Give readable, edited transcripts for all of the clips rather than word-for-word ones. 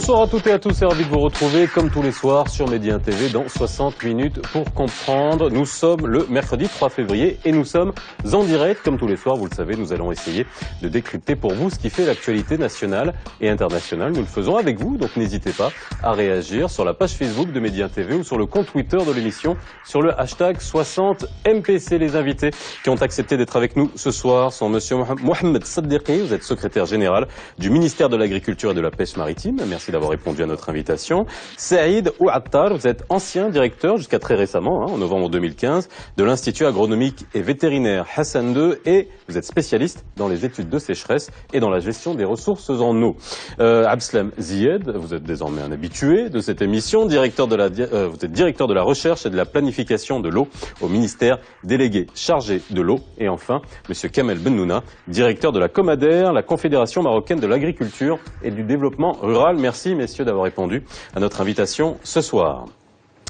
Bonsoir à toutes et à tous, c'est ravi de vous retrouver comme tous les soirs sur Média TV dans 60 minutes pour comprendre. Nous sommes le mercredi 3 février et nous sommes en direct. Comme tous les soirs, vous le savez, nous allons essayer de décrypter pour vous ce qui fait l'actualité nationale et internationale. Nous le faisons avec vous, donc n'hésitez pas à réagir sur la page Facebook de Média TV ou sur le compte Twitter de l'émission sur le hashtag 60MPC. Les invités qui ont accepté d'être avec nous ce soir sont monsieur Mohamed Saddiqi, vous êtes secrétaire général du ministère de l'Agriculture et de la Pêche maritime. Merci d'avoir répondu à notre invitation. Saïd Ouattar, vous êtes ancien directeur, jusqu'à très récemment, en novembre 2015, de l'Institut agronomique et vétérinaire Hassan II et vous êtes spécialiste dans les études de sécheresse et dans la gestion des ressources en eau. Abdeslam Ziyed, vous êtes désormais un habitué de cette émission, vous êtes directeur de la recherche et de la planification de l'eau au ministère délégué chargé de l'eau. Et enfin, monsieur Kamel Bennouna, directeur de la Comader, la Confédération marocaine de l'agriculture et du développement rural. Merci messieurs d'avoir répondu à notre invitation ce soir.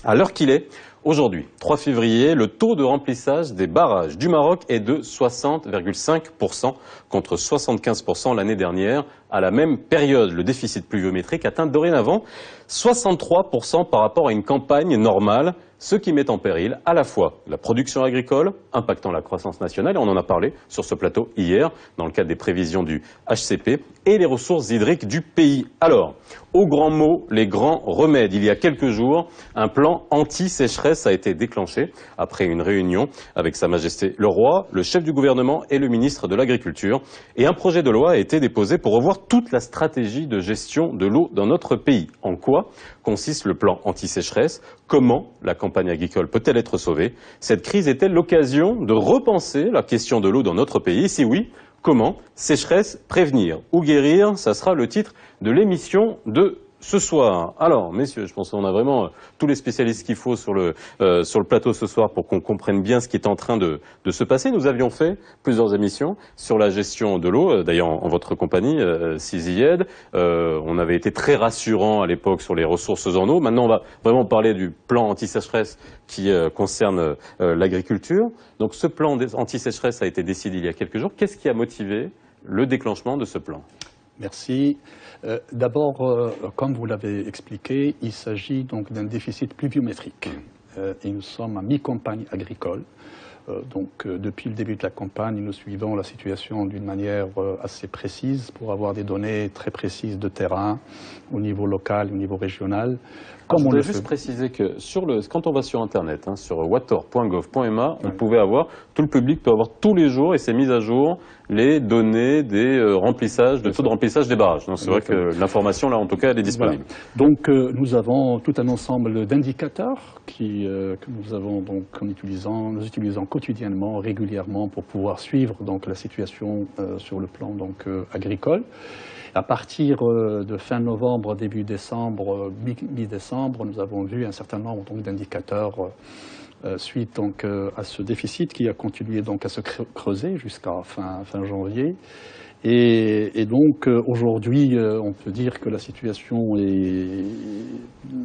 À l'heure qu'il est, aujourd'hui, 3 février, le taux de remplissage des barrages du Maroc est de 60,5% contre 75% l'année dernière. À la même période, le déficit pluviométrique atteint dorénavant 63% par rapport à une campagne normale, ce qui met en péril à la fois la production agricole, impactant la croissance nationale, et on en a parlé sur ce plateau hier, dans le cadre des prévisions du HCP, et les ressources hydriques du pays. Alors, aux grands mots, les grands remèdes. Il y a quelques jours, un plan anti-sécheresse a été déclenché après une réunion avec Sa Majesté le Roi, le chef du gouvernement et le ministre de l'Agriculture. Et un projet de loi a été déposé pour revoir toute la stratégie de gestion de l'eau dans notre pays. En quoi consiste le plan anti-sécheresse? Comment la campagne agricole peut-elle être sauvée? Cette crise est-elle l'occasion de repenser la question de l'eau dans notre pays? Si oui, comment? Sécheresse, prévenir ou guérir? Ça sera le titre de l'émission de ce soir. Alors, messieurs, je pense qu'on a vraiment tous les spécialistes qu'il faut sur le plateau ce soir pour qu'on comprenne bien ce qui est en train de se passer. Nous avions fait plusieurs émissions sur la gestion de l'eau, d'ailleurs en votre compagnie, Siziyed. On avait été très rassurant à l'époque sur les ressources en eau. Maintenant, on va vraiment parler du plan anti-sécheresse qui concerne l'agriculture. Donc, ce plan anti-sécheresse a été décidé il y a quelques jours. Qu'est-ce qui a motivé le déclenchement de ce plan? Merci. D'abord, comme vous l'avez expliqué, il s'agit donc d'un déficit pluviométrique. Et nous sommes à mi-campagne agricole. Depuis le début de la campagne, nous suivons la situation d'une manière assez précise pour avoir des données très précises de terrain au niveau local, au niveau régional. Je voudrais juste préciser que quand on va sur Internet, sur water.gov.ma, on pouvait avoir, tout le public peut avoir tous les jours, et c'est mis à jour, les données des remplissages, de taux de remplissage des barrages. Donc c'est vrai que l'information, là, en tout cas, elle est disponible. Voilà. Donc nous avons tout un ensemble d'indicateurs que nous utilisons quotidiennement, régulièrement, pour pouvoir suivre donc la situation sur le plan agricole. À partir de fin novembre, début décembre, mi-décembre, nous avons vu un certain nombre d'indicateurs suite à ce déficit qui a continué à se creuser jusqu'à fin janvier. Et donc aujourd'hui, on peut dire que la situation est,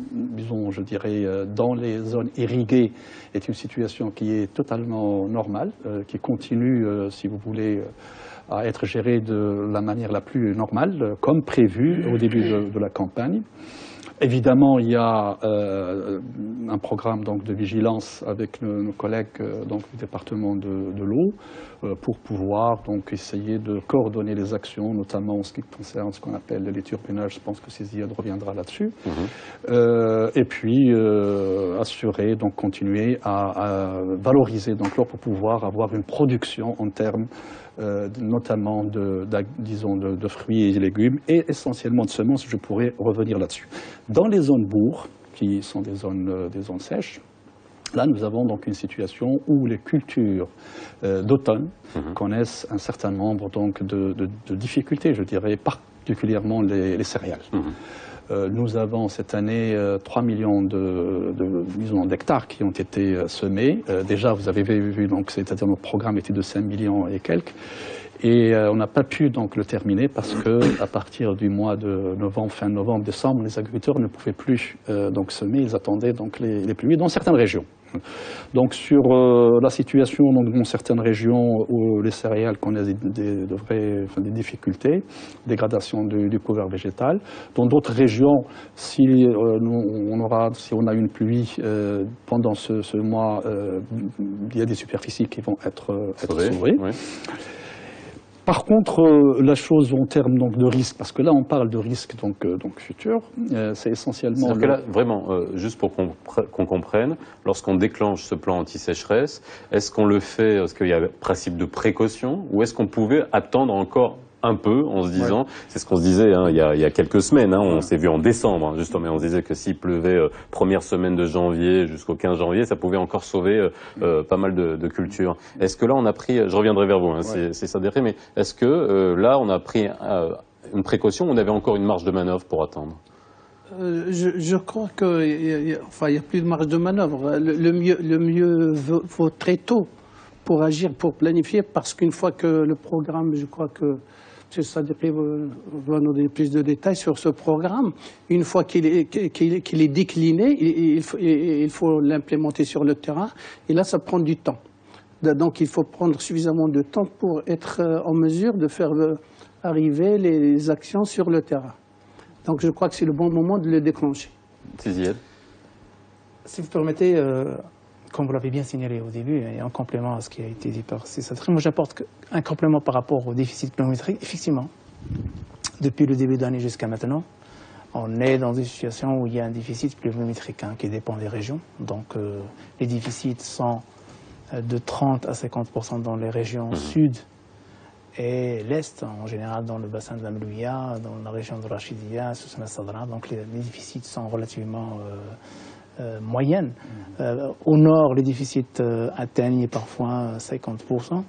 disons, je dirais, dans les zones irriguées, est une situation qui est totalement normale, qui continue, si vous voulez, à être gérée de la manière la plus normale, comme prévu au début de la campagne. Évidemment, il y a un programme de vigilance avec nos collègues du département de l'eau pour pouvoir essayer de coordonner les actions, notamment en ce qui concerne ce qu'on appelle les turbinages. Je pense que Siziyed reviendra là-dessus. Et puis assurer, continuer à valoriser l'eau pour pouvoir avoir une production en termes notamment de fruits et légumes et essentiellement de semences. Je pourrais revenir là-dessus. Dans les zones bourgs, qui sont des zones sèches, là nous avons une situation où les cultures d'automne connaissent un certain nombre de difficultés, je dirais particulièrement les céréales. Nous avons cette année 3 millions d'hectares qui ont été semés. Déjà, vous avez vu, c'est-à-dire notre programme était de 5 millions et quelques. Et on n'a pas pu le terminer parce que à partir du mois de novembre, fin novembre, décembre, les agriculteurs ne pouvaient plus semer. Ils attendaient les pluies dans certaines régions. Donc sur la situation dans certaines régions où les céréales connaissent des difficultés, dégradation du couvert végétal. Dans d'autres régions, si on a une pluie pendant ce mois, il y a des superficies qui vont être sauvées. Oui. Par contre, la chose en termes donc, de risque, parce que là on parle de risque donc futur, c'est essentiellement... C'est-à-dire que là, vraiment, juste pour qu'on comprenne, lorsqu'on déclenche ce plan anti-sécheresse, est-ce qu'on le fait, est-ce qu'il y a un principe de précaution, ou est-ce qu'on pouvait attendre encore un peu en se disant, c'est ce qu'on se disait il y a quelques semaines, on s'est vu en décembre justement, on se disait que s'il pleuvait première semaine de janvier jusqu'au 15 janvier, ça pouvait encore sauver pas mal de cultures. Est-ce que là on a pris, je reviendrai vers vous, c'est ça derrière, mais est-ce que là on a pris une précaution, on avait encore une marge de manœuvre pour attendre? Je crois qu'il y a plus de marge de manœuvre. Le mieux vaut très tôt pour agir, pour planifier, parce qu'une fois que le programme, je crois que M. Sadeghi va nous donner plus de détails sur ce programme. Une fois qu'il est décliné, il faut l'implémenter sur le terrain. Et là, ça prend du temps. Donc, il faut prendre suffisamment de temps pour être en mesure de faire arriver les actions sur le terrain. Donc, je crois que c'est le bon moment de le déclencher. Tiziel. Si vous permettez, comme vous l'avez bien signalé au début, et en complément à ce qui a été dit par Sadeghi, moi j'apporte un complément par rapport au déficit pluviométrique. Effectivement, depuis le début d'année jusqu'à maintenant, on est dans une situation où il y a un déficit pluviométrique qui dépend des régions. Donc les déficits sont de 30 à 50% dans les régions sud et l'est, en général dans le bassin de la Melouia, dans la région de Rachidia, Soussana Sadra. Donc les déficits sont relativement moyenne. Au nord, les déficits atteignent parfois 50%,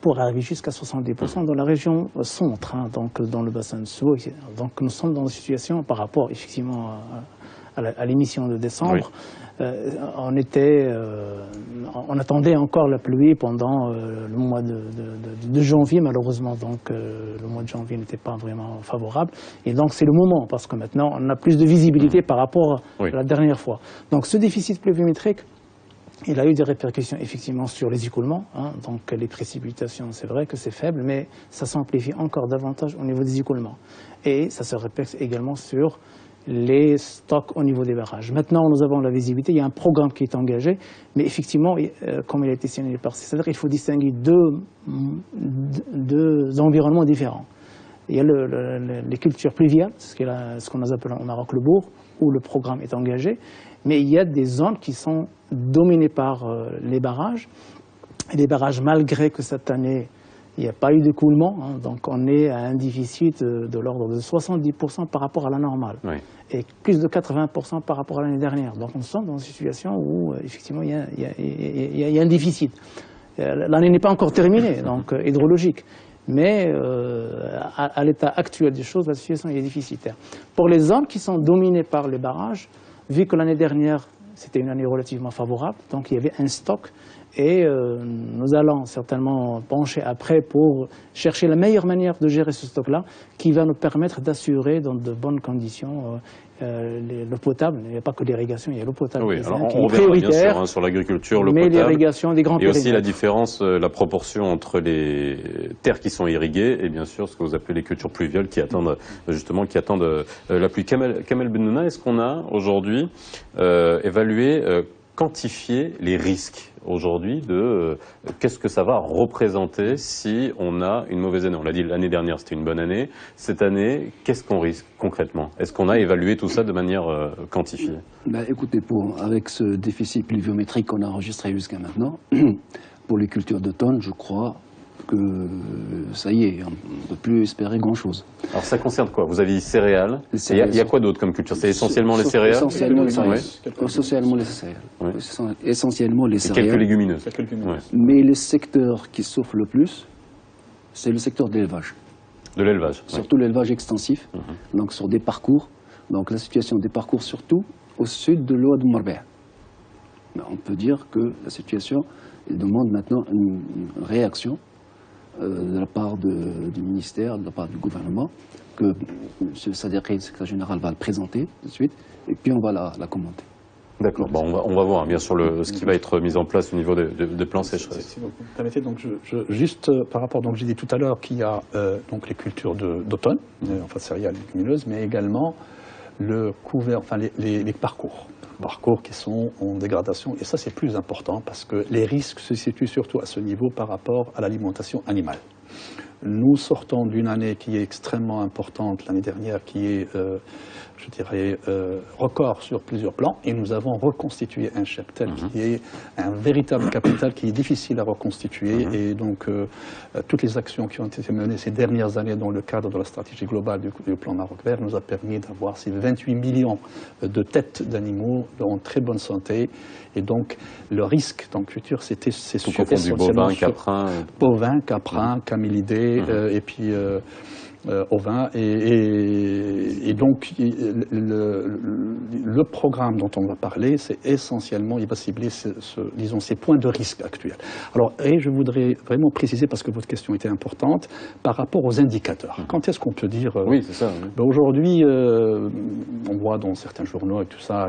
pour arriver jusqu'à 70% dans la région centre, donc dans le bassin de Sou. Donc nous sommes dans une situation par rapport effectivement à l'émission de décembre. On attendait encore la pluie pendant le mois de janvier, malheureusement. Donc le mois de janvier n'était pas vraiment favorable. Et donc c'est le moment, parce que maintenant on a plus de visibilité par rapport à la dernière fois. Donc ce déficit pluviométrique, il a eu des répercussions effectivement sur les écoulements. Donc les précipitations, c'est vrai que c'est faible, mais ça s'amplifie encore davantage au niveau des écoulements. Et ça se répercute également sur les stocks au niveau des barrages. Maintenant, nous avons la visibilité, il y a un programme qui est engagé, mais effectivement, comme il a été signalé par c'est-à-dire qu'il faut distinguer deux environnements différents. Il y a les cultures pluviales, ce qu'on appelle au Maroc le bourg, où le programme est engagé, mais il y a des zones qui sont dominées par les barrages. Et les barrages, malgré que cette année, il n'y a pas eu d'écoulement, donc on est à un déficit de l'ordre de 70% par rapport à la normale, et plus de 80% par rapport à l'année dernière. Donc on sommes dans une situation où effectivement il y a un déficit. L'année n'est pas encore terminée, donc hydrologique, mais à l'état actuel des choses, la situation est déficitaire. Pour les zones qui sont dominées par les barrages, vu que l'année dernière c'était une année relativement favorable, donc il y avait un stock. Et nous allons certainement pencher après pour chercher la meilleure manière de gérer ce stock-là qui va nous permettre d'assurer dans de bonnes conditions l'eau potable. Il n'y a pas que l'irrigation, il y a l'eau potable qui est prioritaire, bien sûr, sur l'agriculture, l'eau potable. Mais l'irrigation des grands périmètres. Et aussi la différence, la proportion entre les terres qui sont irriguées et bien sûr ce que vous appelez les cultures pluviales qui attendent la pluie. Kamel Bennouna, est-ce qu'on a aujourd'hui évalué, quantifié les risques aujourd'hui de qu'est-ce que ça va représenter si on a une mauvaise année? On l'a dit, l'année dernière c'était une bonne année. Cette année, qu'est-ce qu'on risque concrètement? Est-ce qu'on a évalué tout ça de manière quantifiée? Écoutez, avec ce déficit pluviométrique qu'on a enregistré jusqu'à maintenant, pour les cultures d'automne, je crois que ça y est, on ne peut plus espérer grand-chose. Alors ça concerne quoi? Vous avez dit céréales. Il y a quoi d'autre comme culture? C'est essentiellement les céréales? Essentiellement les céréales. Essentiellement les céréales. Quelques légumineuses. Mais le secteur qui souffre le plus, c'est le secteur de l'élevage. De l'élevage. Surtout l'élevage extensif, donc sur des parcours. Donc la situation des parcours surtout au sud de l'Oued Marbeh. On peut dire que la situation demande maintenant une réaction de la part du ministère, de la part du gouvernement, que M. Sadeghi, le secrétaire général, va le présenter tout de suite, et puis on va la commenter. D'accord, bon, on va voir bien sûr ce qui va être mis en place au niveau de plans sécheresse. Si vous me permettez, donc juste par rapport, donc j'ai dit tout à l'heure qu'il y a donc les cultures d'automne, enfin céréales, légumineuses, mais également le couvert, enfin les parcours qui sont en dégradation, et ça c'est plus important parce que les risques se situent surtout à ce niveau par rapport à l'alimentation animale. Nous sortons d'une année qui est extrêmement importante, l'année dernière, qui est, je dirais, record sur plusieurs plans, et nous avons reconstitué un cheptel qui est un véritable capital qui est difficile à reconstituer, et donc toutes les actions qui ont été menées ces dernières années dans le cadre de la stratégie globale du plan Maroc Vert nous a permis d'avoir ces 28 millions de têtes d'animaux en très bonne santé, et donc le risque dans le futur, c'est tout confondu, bovin, caprin, camélidés, et puis ovin, et donc le programme dont on va parler, c'est essentiellement, il va cibler disons, ces points de risque actuels. Alors, et je voudrais vraiment préciser, parce que votre question était importante, par rapport aux indicateurs. Quand est-ce qu'on peut dire... oui, c'est ça. Oui. Ben aujourd'hui, on voit dans certains journaux et tout ça,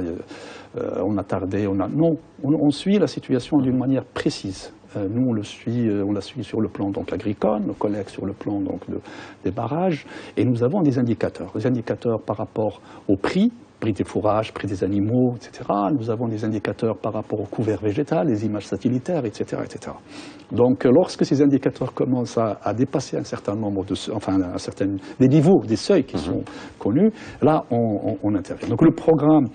on a tardé, non, on suit la situation d'une manière précise. Nous, on la suit sur le plan donc agricole, nos collègues sur le plan donc des barrages, et nous avons des indicateurs par rapport au prix des fourrages, prix des animaux, etc. Nous avons des indicateurs par rapport au couvert végétal, les images satellitaires, etc., etc. Donc, lorsque ces indicateurs commencent à dépasser un certain nombre des niveaux, des seuils qui sont connus, là, on intervient. Donc, le programme,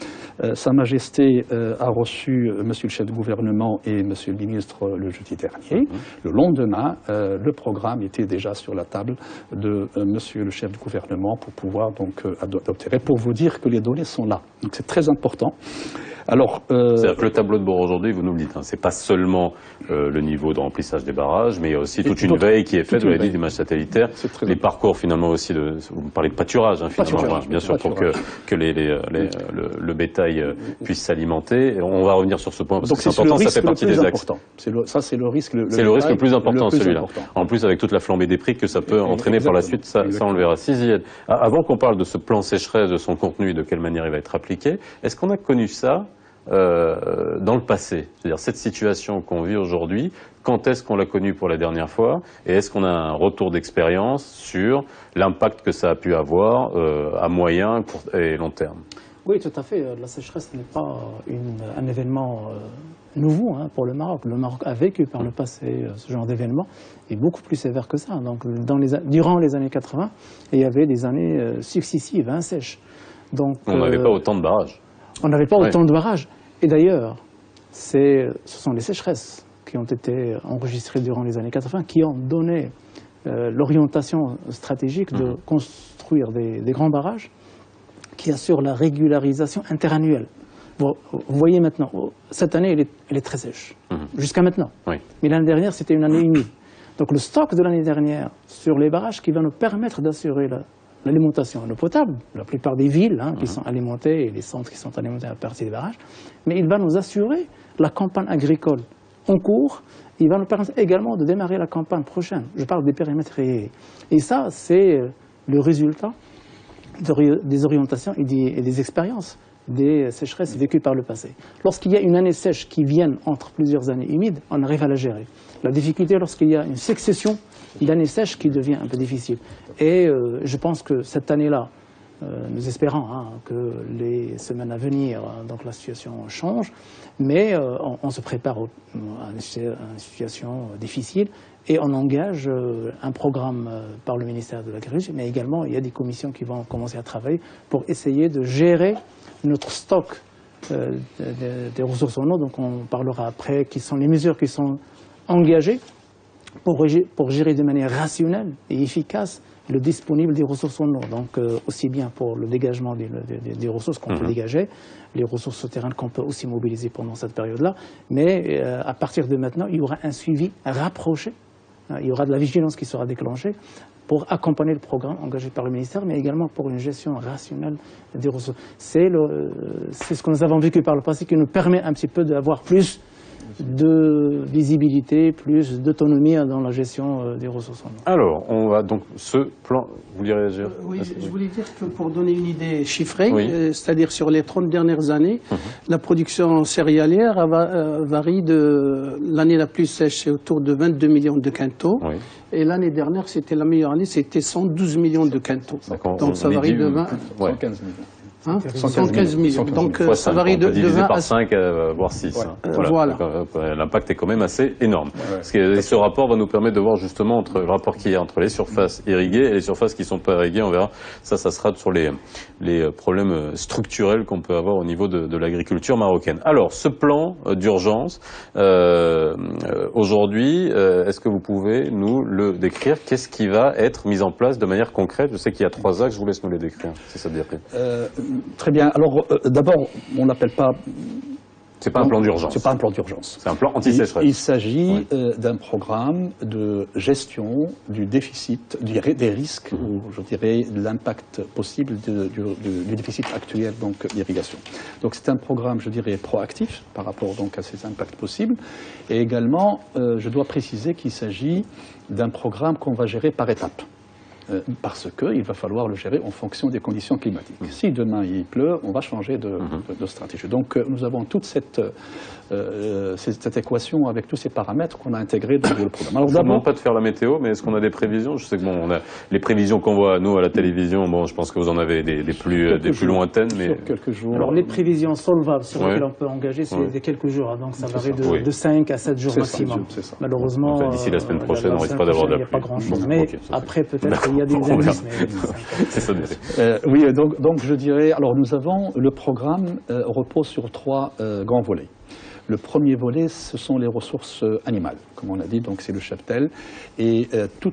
Sa Majesté a reçu Monsieur le chef de gouvernement et Monsieur le ministre le jeudi dernier. Le lendemain, le programme était déjà sur la table de Monsieur le chef de gouvernement pour pouvoir donc adopter. Et pour vous dire que les données sont là. Donc c'est très important. Alors, c'est-à-dire que le tableau de bord aujourd'hui, vous nous le dites, hein, c'est pas seulement le niveau de remplissage des barrages, mais il y a aussi toute une veille qui est faite, vous l'avez dit, d'images satellitaires, les parcours finalement aussi vous me parlez de pâturage, hein, finalement, bien sûr, pour que le bétail puisse s'alimenter. Et on va revenir sur ce point parce que c'est important, ça fait partie des axes. Ça, c'est le risque le plus important, celui-là. En plus, avec toute la flambée des prix que ça peut entraîner par la suite, ça on le verra. Ziad, avant qu'on parle de ce plan sécheresse, de son contenu et de quelle manière il va être appliqué, est-ce qu'on a connu ça dans le passé? C'est-à-dire cette situation qu'on vit aujourd'hui, quand est-ce qu'on l'a connue pour la dernière fois? Et est-ce qu'on a un retour d'expérience sur l'impact que ça a pu avoir à moyen et long terme? Oui, tout à fait. La sécheresse n'est pas un événement nouveau pour le Maroc. Le Maroc a vécu par le passé ce genre d'événement, et beaucoup plus sévère que ça. Donc, durant les années 80, il y avait des années successives, sèches. Donc, on n'avait pas autant de barrages. On n'avait pas autant de barrages. Et d'ailleurs, ce sont les sécheresses qui ont été enregistrées durant les années 80 qui ont donné l'orientation stratégique de construire des grands barrages qui assurent la régularisation interannuelle. Vous voyez maintenant, cette année, elle est très sèche, jusqu'à maintenant. Oui. Mais l'année dernière, c'était une année humide. Donc le stock de l'année dernière sur les barrages qui va nous permettre d'assurer l'alimentation en eau potable, la plupart des villes qui sont alimentées et les centres qui sont alimentés à partir des barrages, mais il va nous assurer la campagne agricole en cours. Il va nous permettre également de démarrer la campagne prochaine. Je parle des périmètres rayés. Et ça, c'est le résultat des orientations et des expériences des sécheresses vécues par le passé. Lorsqu'il y a une année sèche qui vient entre plusieurs années humides, on arrive à la gérer. La difficulté lorsqu'il y a une succession d'années sèches qui devient un peu difficile. Et je pense que cette année-là, nous espérons que les semaines à venir, donc la situation change, mais on se prépare à une situation difficile et on engage un programme par le ministère de l'Agriculture, mais également il y a des commissions qui vont commencer à travailler pour essayer de gérer notre stock des ressources en eau. Donc on parlera après qui sont les mesures qui sont engagées pour gérer de manière rationnelle et efficace le disponible des ressources en eau. Donc aussi bien pour le dégagement des ressources qu'on peut dégager, les ressources souterraines qu'on peut aussi mobiliser pendant cette période-là, mais à partir de maintenant, il y aura un suivi rapproché, il y aura de la vigilance qui sera déclenchée pour accompagner le programme engagé par le ministère, mais également pour une gestion rationnelle des ressources. C'est ce que nous avons vécu par le passé qui nous permet un petit peu d'avoir plus de visibilité, plus d'autonomie dans la gestion des ressources en eau. Alors, on va donc ce plan. Vous vouliez réagir? Oui, je voulais dire que pour donner une idée chiffrée, Oui. c'est-à-dire sur les 30 dernières années, la production céréalière varie de l'année la plus sèche, c'est autour de 22 millions de quintaux. Oui. Et l'année dernière, c'était la meilleure année, c'était 112 millions de quintaux. D'accord, Donc ça varie de 20, Ouais. 115 millions. hein, 115 millions. Donc Fois ça 5, varie on peut de diviser 20 par à 5, voire 6. Ouais. Voilà. L'impact est quand même assez énorme. Parce que ce rapport va nous permettre de voir justement entre, le rapport qu'il y a entre les surfaces irriguées et les surfaces qui ne sont pas irriguées. On verra. Ça sera sur les problèmes structurels qu'on peut avoir au niveau de l'agriculture marocaine. Alors, ce plan d'urgence, aujourd'hui, est-ce que vous pouvez nous le décrire? Qu'est-ce qui va être mis en place de manière concrète? Je sais qu'il y a 3 axes, je vous laisse nous les décrire, si ça te dit après. Très bien. Alors, d'abord, on n'appelle pas... C'est pas un plan d'urgence. C'est pas un plan d'urgence. C'est un plan anti-sécheresse. Il s'agit d'un programme de gestion du déficit, des risques, ou je dirais de l'impact possible du déficit actuel d'irrigation. Donc c'est un programme, je dirais, proactif par rapport donc à ces impacts possibles. Et également, je dois préciser qu'il s'agit d'un programme qu'on va gérer par étapes. Parce qu'il va falloir le gérer en fonction des conditions climatiques. Si demain il pleut, on va changer de stratégie. Donc nous avons toute cette équation avec tous ces paramètres qu'on a intégrés dans le programme. Alors Je ne demande pas de faire la météo, mais est-ce qu'on a des prévisions? Je sais que bon, on a les prévisions qu'on voit nous à la télévision. Bon, je pense que vous en avez des plus lointaines, mais sur quelques jours. Alors les prévisions solvables sur lesquelles Ouais. on peut engager, c'est Ouais. des quelques jours, hein, donc ça varie Oui. de 5 à 7 jours C'est ça, maximum. c'est ça. Malheureusement, Enfin, d'ici la semaine prochaine, on risque pas d'avoir de la il n'y a pas pluie. grand-chose. Bon, Mais ok, ça, après, peut-être qu'il y a des On verra. indices. Mais c'est ça. Oui, donc je dirais, alors nous avons, le programme repose sur 3 grands volets. Le premier volet, ce sont les ressources animales, comme on a dit, donc c'est le cheptel. Et tout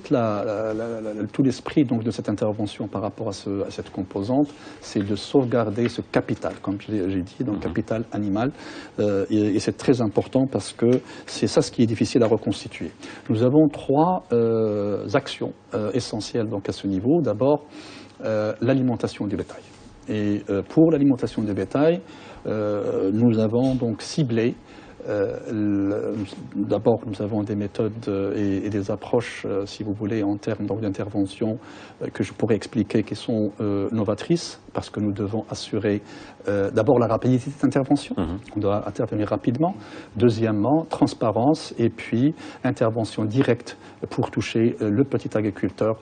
l'esprit donc de cette intervention par rapport à cette composante, c'est de sauvegarder ce capital, comme j'ai dit, donc capital animal. Et c'est très important parce que c'est ça ce qui est difficile à reconstituer. Nous avons 3 actions essentielles donc à ce niveau. D'abord, l'alimentation du bétail. Et pour l'alimentation du bétail, nous avons donc ciblé. D'abord, nous avons des méthodes et des approches, si vous voulez, en termes d'intervention que je pourrais expliquer qui sont novatrices, parce que nous devons assurer d'abord la rapidité d'intervention, on doit intervenir rapidement. Deuxièmement, transparence et puis intervention directe pour toucher le petit agriculteur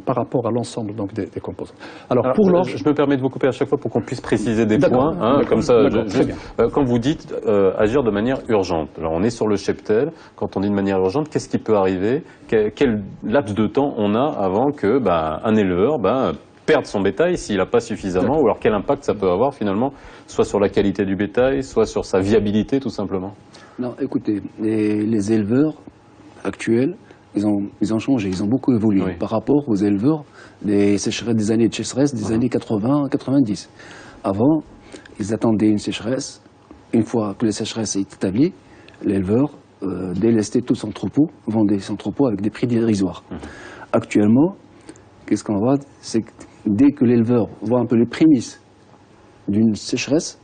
par rapport à l'ensemble donc, des composants. Alors pour je me permets de vous couper à chaque fois pour qu'on puisse préciser des D'accord. points, hein, comme ça. Très bien. Quand vous dites agir de manière urgente, alors on est sur le cheptel. Quand on dit de manière urgente, qu'est-ce qui peut arriver? Quel laps de temps on a avant que un éleveur perde son bétail s'il n'a pas suffisamment, ou alors quel impact ça peut avoir finalement, soit sur la qualité du bétail, soit sur sa viabilité tout simplement? Non, écoutez, les éleveurs actuels, ils ont changé, ils ont beaucoup évolué Oui. par rapport aux éleveurs des années de sécheresse des années 80-90. Avant, ils attendaient une sécheresse. Une fois que la sécheresse est établie, l'éleveur délestait tout son troupeau, vendait son troupeau avec des prix dérisoires. Actuellement, qu'est-ce qu'on voit? C'est que dès que l'éleveur voit un peu les prémices d'une sécheresse,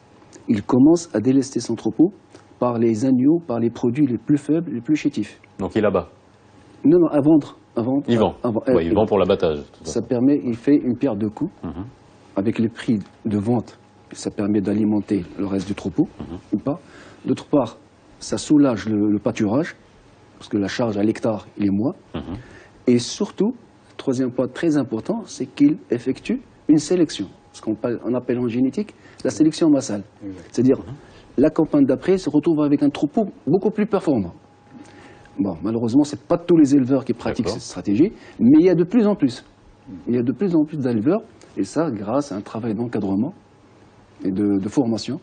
il commence à délester son troupeau par les agneaux, par les produits les plus faibles, les plus chétifs. Donc il abat. Non, à vendre. Il vend. Ouais, il vend pour l'abattage. de toute Ça façon. permet, il fait une perte de coût. Avec les prix de vente, ça permet d'alimenter le reste du troupeau, ou pas. D'autre part, ça soulage le pâturage, parce que la charge à l'hectare, il est moins. Et surtout, troisième point très important, c'est qu'il effectue une sélection, ce qu'on appelle en génétique la sélection massale. C'est-à-dire, la campagne d'après se retrouve avec un troupeau beaucoup plus performant. Bon, malheureusement, ce n'est pas tous les éleveurs qui pratiquent D'accord. cette stratégie, mais il y a de plus en plus. Il y a de plus en plus d'éleveurs, et ça grâce à un travail d'encadrement et de formation,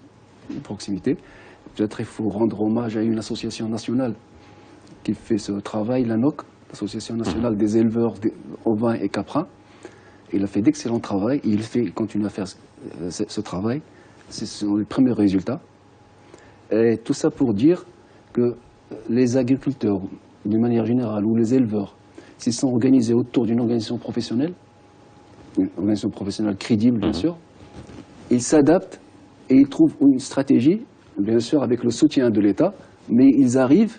de proximité. Peut-être il faut rendre hommage à une association nationale qui fait ce travail, l'ANOC, l'Association nationale des éleveurs ovins et caprins. Il a fait d'excellents travaux, et il continue à faire ce travail. Ce sont les premiers résultats. Et tout ça pour dire que les agriculteurs, d'une manière générale, ou les éleveurs, s'ils sont organisés autour d'une organisation professionnelle crédible, bien sûr, ils s'adaptent et ils trouvent une stratégie bien sûr avec le soutien de l'État, mais ils arrivent,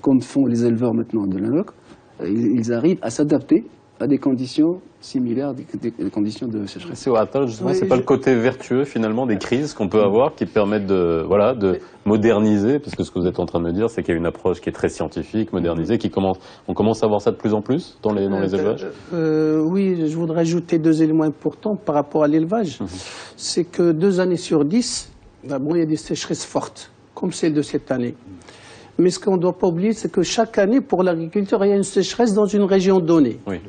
comme font les éleveurs maintenant de l'Inloc, ils arrivent à s'adapter à des conditions similaires, des conditions de sécheresse. C'est justement, Oui, c'est pas le côté vertueux finalement des crises qu'on peut avoir qui permettent de moderniser, parce que ce que vous êtes en train de me dire, c'est qu'il y a une approche qui est très scientifique, modernisée, on commence à voir ça de plus en plus dans les élevages. Oui, je voudrais ajouter 2 éléments importants par rapport à l'élevage. C'est que 2 années sur 10, bon, il y a des sécheresses fortes, comme celle de cette année. Mais ce qu'on ne doit pas oublier, c'est que chaque année, pour l'agriculture, il y a une sécheresse dans une région donnée. Oui.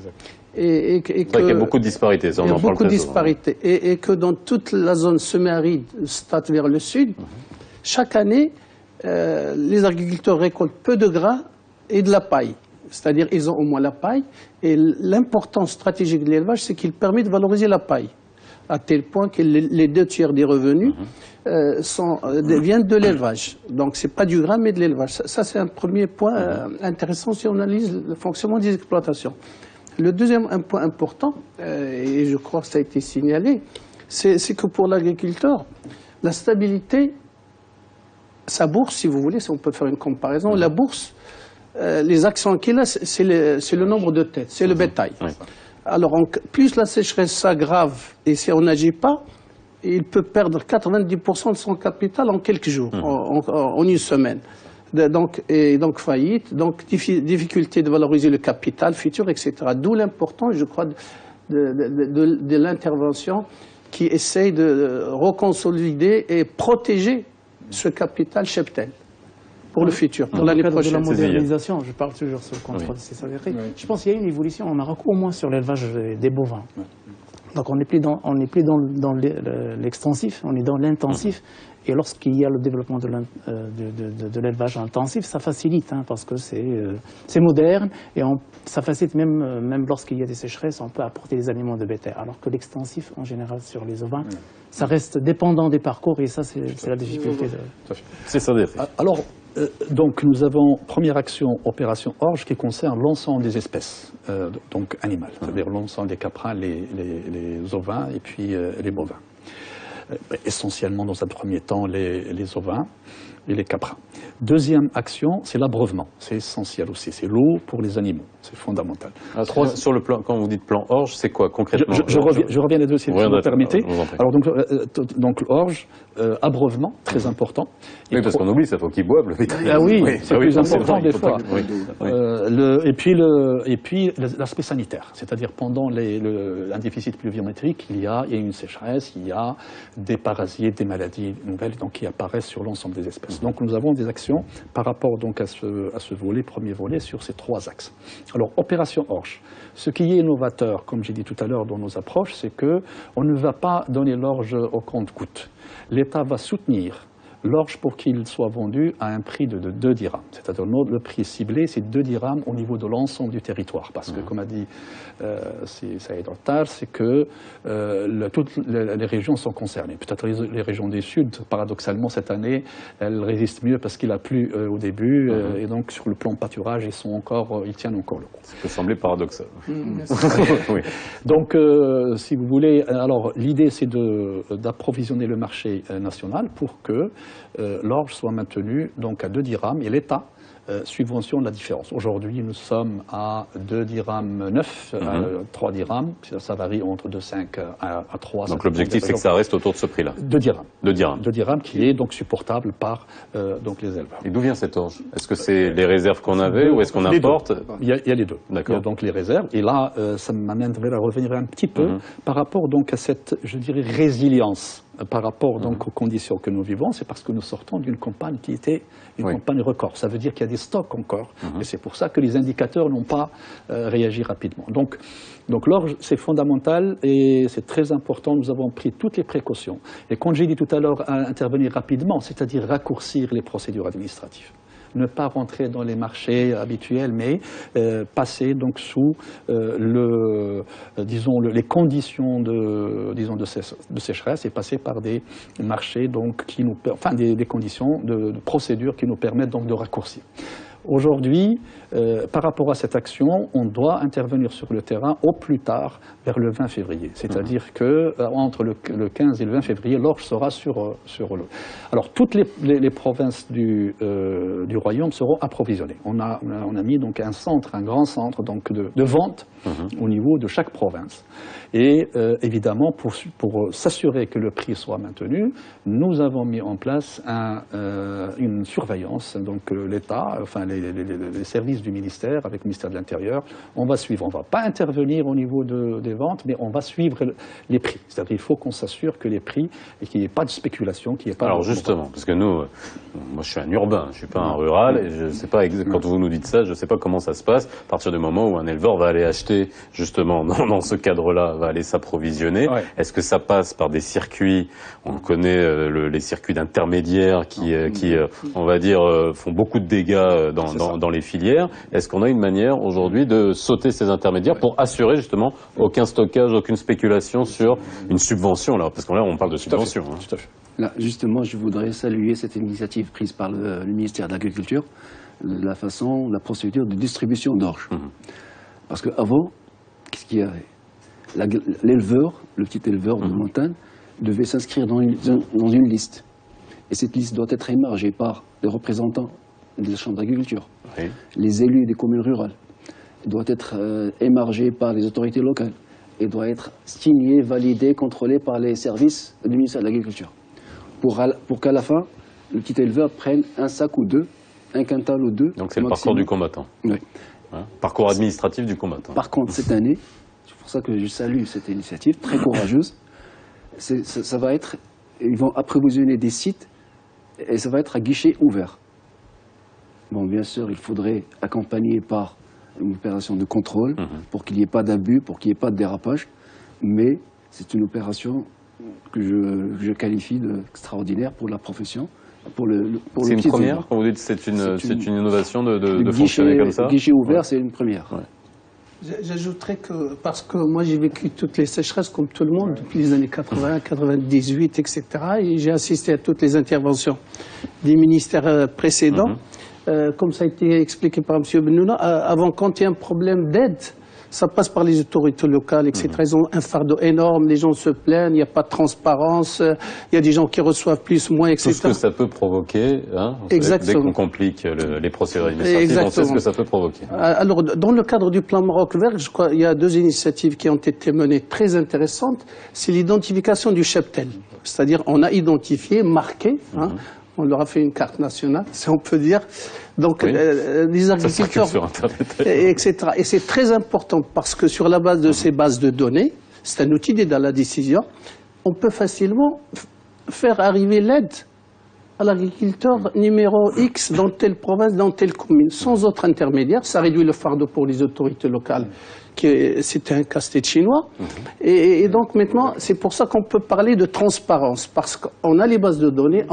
Et C'est vrai qu'il y a beaucoup de disparités. Ça, il y a en parle beaucoup de très souvent. disparités. Et que dans toute la zone semi-aride, stade vers le sud, chaque année, les agriculteurs récoltent peu de gras et de la paille. C'est-à-dire ils ont au moins la paille. Et l'importance stratégique de l'élevage, c'est qu'il permet de valoriser la paille, à tel point que les 2 tiers des revenus viennent de l'élevage. Donc ce n'est pas du gras, mais de l'élevage. Ça c'est un premier point intéressant si on analyse le fonctionnement des exploitations. Le deuxième point important, et je crois que ça a été signalé, c'est que pour l'agriculteur, la stabilité, sa bourse, si vous voulez, si on peut faire une comparaison, la bourse, les actions qu'il a, c'est le nombre de têtes, c'est le bétail. Oui. Alors, plus la sécheresse s'aggrave et si on n'agit pas, il peut perdre 90% de son capital en quelques jours, en une semaine. Donc faillite, donc difficulté de valoriser le capital futur, etc. D'où l'importance, je crois, de l'intervention qui essaye de reconsolider et protéger ce capital cheptel pour le futur, pour l'année prochaine. Dans le cadre de la modernisation, je parle toujours sur le contrôle de ces avérés. Je pense qu'il y a une évolution au Maroc, au moins sur l'élevage des bovins. Donc on n'est plus dans l'extensif, on est dans l'intensif. Et lorsqu'il y a le développement de l'élevage intensif, ça facilite, parce que c'est moderne et ça facilite même lorsqu'il y a des sécheresses, on peut apporter des aliments de bétail. Alors que l'extensif, en général, sur les ovins, ça reste dépendant des parcours et ça, c'est la difficulté. C'est ça, des Alors, donc nous avons première action, opération Orge, qui concerne l'ensemble des espèces donc animales, c'est-à-dire l'ensemble des caprins, les ovins et puis les bovins. Essentiellement dans un premier temps les ovins et les caprins. Deuxième action, c'est l'abreuvement. C'est essentiel aussi. C'est l'eau pour les animaux. C'est fondamental. Sur le plan, quand vous dites plan Orge, c'est quoi concrètement? Je reviens là-dessus si vous me permettez. Alors donc Orge, abreuvement, très important. Oui, parce qu'on oublie ça, faut qu'ils boivent le bétail. Ah oui, c'est plus important des fois. Et puis l'aspect sanitaire, c'est-à-dire pendant un déficit pluviométrique, il y a une sécheresse, il y a des parasites, des maladies nouvelles donc, qui apparaissent sur l'ensemble des espèces. Donc nous avons des actions par rapport donc, à ce volet, premier volet, sur ces 3 axes. Alors, opération Orge. Ce qui est innovateur, comme j'ai dit tout à l'heure dans nos approches, c'est qu'on ne va pas donner l'orge au compte-gouttes. L'État va soutenir l'orge pour qu'il soit vendu à un prix de 2 dirhams. C'est-à-dire le prix ciblé, c'est 2 dirhams au niveau de l'ensemble du territoire. Parce que, comme a dit Saïd Ottar, c'est que toutes les régions sont concernées. Peut-être les régions du Sud, paradoxalement, cette année, elles résistent mieux parce qu'il a plu au début. Et donc, sur le plan pâturage, ils tiennent encore le coup. Ça peut sembler paradoxal. Oui. Donc, si vous voulez, alors l'idée, c'est d'approvisionner le marché national pour que l'orge soit maintenue donc à 2 dirhams et l'État subventionne la différence. Aujourd'hui, nous sommes à 2 dirhams 9, 3 dirhams. Ça varie entre 2,5 à 3. Donc l'objectif, c'est que ça reste autour de ce prix-là. 2 dirhams. 2 dirhams. 2 dirhams qui est donc supportable par donc les éleveurs. Et d'où vient cette orge? Est-ce que c'est les réserves qu'on avait ou est-ce qu'on importe? Il y a les deux. D'accord. Il y a donc les réserves. Et là, ça m'amène à revenir un petit peu par rapport donc à cette, je dirais, résilience par rapport donc aux conditions que nous vivons. C'est parce que nous sortons d'une campagne qui était une campagne record. Ça veut dire qu'il y a des stocks encore. Et c'est pour ça que les indicateurs n'ont pas réagi rapidement. Donc l'orge, c'est fondamental et c'est très important. Nous avons pris toutes les précautions. Et quand j'ai dit tout à l'heure intervenir rapidement, c'est-à-dire raccourcir les procédures administratives. Ne pas rentrer dans les marchés habituels, mais passer donc sous les conditions de sécheresse et passer par des marchés donc des conditions de procédure qui nous permettent donc de raccourcir. Aujourd'hui, par rapport à cette action, on doit intervenir sur le terrain au plus tard vers le 20 février. C'est-à-dire que entre le 15 et le 20 février, l'orge sera sur l'eau. Alors, toutes les provinces du royaume seront approvisionnées. On a mis donc un grand centre donc de vente au niveau de chaque province. Et évidemment, pour s'assurer que le prix soit maintenu, nous avons mis en place une surveillance. Donc l'État, enfin les services du ministère, avec le ministère de l'Intérieur, on va suivre. On ne va pas intervenir au niveau des ventes, mais on va suivre les prix. C'est-à-dire qu'il faut qu'on s'assure que les prix, et qu'il n'y ait pas de spéculation, qu'il n'y ait pas... Alors justement, parce que nous, moi je suis un urbain, je ne suis pas un rural, et je ne sais pas, quand vous nous dites ça, je ne sais pas comment ça se passe, à partir du moment où un éleveur va aller acheter, justement, dans ce cadre-là, va aller s'approvisionner. Ouais. Est-ce que ça passe par des circuits, on connaît les circuits d'intermédiaires qui on va dire, font beaucoup de dégâts dans les filières. Est-ce qu'on a une manière aujourd'hui de sauter ces intermédiaires pour assurer justement aucun stockage, aucune spéculation sur une subvention là, parce que là on parle de subvention. Tout à fait. Là, justement, je voudrais saluer cette initiative prise par le ministère de l'Agriculture, la procédure de distribution d'orge. Parce qu'avant, qu'est-ce qu'il y avait? L'éleveur, le petit éleveur de montagne, devait s'inscrire dans une liste. Et cette liste doit être émargée par les représentants des chambres d'agriculture, les élus des communes rurales. Elle doit être émargée par les autorités locales. Et doit être signée, validée, contrôlée par les services du ministère de l'Agriculture. Pour qu'à la fin, le petit éleveur prenne un sac ou deux, un quintal ou deux. Donc c'est le parcours du combattant. Oui. Parcours administratif du combattant. Par contre, cette année, c'est pour ça que je salue cette initiative, très courageuse, ça va être, ils vont approvisionner des sites et ça va être à guichet ouvert. Bon, bien sûr, il faudrait accompagner par une opération de contrôle pour qu'il n'y ait pas d'abus, pour qu'il n'y ait pas de dérapage, mais c'est une opération que je qualifie d'extraordinaire pour la profession. C'est une première, quand vous dites c'est une innovation de fonctionner comme ça? Guichet ouvert, c'est une première. Ouais. J'ajouterais que, parce que moi j'ai vécu toutes les sécheresses comme tout le monde, depuis les années 80, 98, etc. Et j'ai assisté à toutes les interventions des ministères précédents. Comme ça a été expliqué par M. Benouna, avant, quand il y a un problème d'aide, ça passe par les autorités locales, etc. Ils ont un fardeau énorme, les gens se plaignent, il n'y a pas de transparence, il y a des gens qui reçoivent plus, moins, etc. Tout ce que ça peut provoquer, hein, dès qu'on complique les procédures administratives, on sait ce que ça peut provoquer. Alors, dans le cadre du plan Maroc vert, je crois qu'il y a deux initiatives qui ont été menées très intéressantes. C'est l'identification du cheptel. C'est-à-dire, on a identifié, marqué, on leur a fait une carte nationale, si on peut dire. Donc, les agriculteurs, sur Internet, etc. Et c'est très important parce que sur la base de ces bases de données, c'est un outil d'aide à la décision, on peut facilement faire arriver l'aide à l'agriculteur numéro X dans telle province, dans telle commune, sans autre intermédiaire. Ça réduit le fardeau pour les autorités locales. C'était un casse-tête chinois. Et donc maintenant, c'est pour ça qu'on peut parler de transparence, parce qu'on a les bases de données,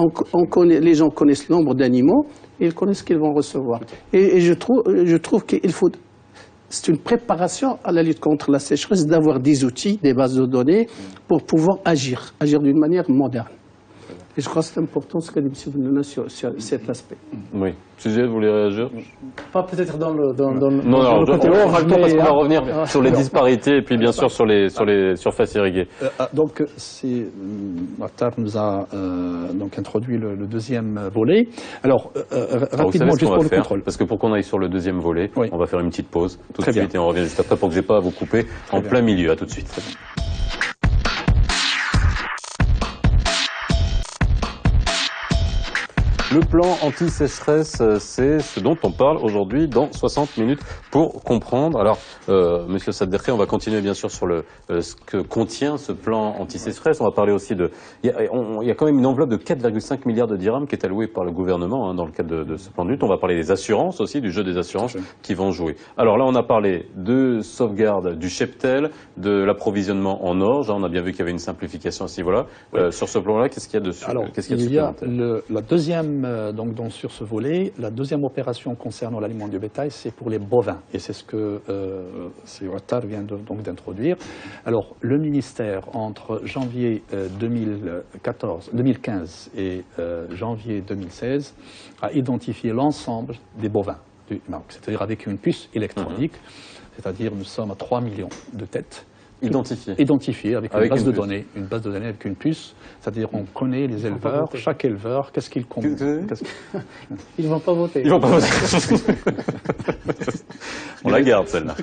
les gens connaissent le nombre d'animaux, et ils connaissent ce qu'ils vont recevoir. Et je trouve qu'il faut... C'est une préparation à la lutte contre la sécheresse d'avoir des outils, des bases de données, pour pouvoir agir d'une manière moderne. Et je crois que c'est important ce qu'a dit M. Benouna sur cet aspect. Oui. Sujet, vous voulez réagir? Pas peut-être dans le côté on aura le temps parce qu'on va revenir sur les disparités et puis bien sûr sur les surfaces irriguées. Donc, Attar nous a donc introduit le deuxième volet. Alors, rapidement, juste pour le contrôle. Parce que pour qu'on aille sur le deuxième volet, on va faire une petite pause tout de suite et on revient juste après pour que j'ai pas à vous couper en plein milieu. À tout de suite. Le plan anti-sécheresse, c'est ce dont on parle aujourd'hui dans 60 minutes pour comprendre. Alors, Monsieur Sadderkhi, on va continuer bien sûr sur ce que contient ce plan anti-sécheresse. On va parler aussi de... Il y a quand même une enveloppe de 4,5 milliards de dirhams qui est allouée par le gouvernement dans le cadre de ce plan de lutte. On va parler des assurances aussi, du jeu des assurances qui vont jouer. Alors là, on a parlé de sauvegarde du cheptel, de l'approvisionnement en orge. On a bien vu qu'il y avait une simplification à ce niveau-là. Sur ce plan-là, qu'est-ce qu'il y a dessus? Alors, il y a la deuxième... Donc, sur ce volet, la deuxième opération concernant l'aliment du bétail, c'est pour les bovins. Et c'est ce que Attar vient d'introduire. Alors, le ministère, entre janvier 2015 et janvier 2016, a identifié l'ensemble des bovins. du Maroc, c'est-à-dire avec une puce électronique, c'est-à-dire nous sommes à 3 millions de têtes. Identifiées avec une base de données avec une puce, c'est-à-dire on connaît les éleveurs, chaque éleveur, qu'est-ce qu'il compte. Ils ne vont pas voter. Ils vont pas voter. On la garde celle-là.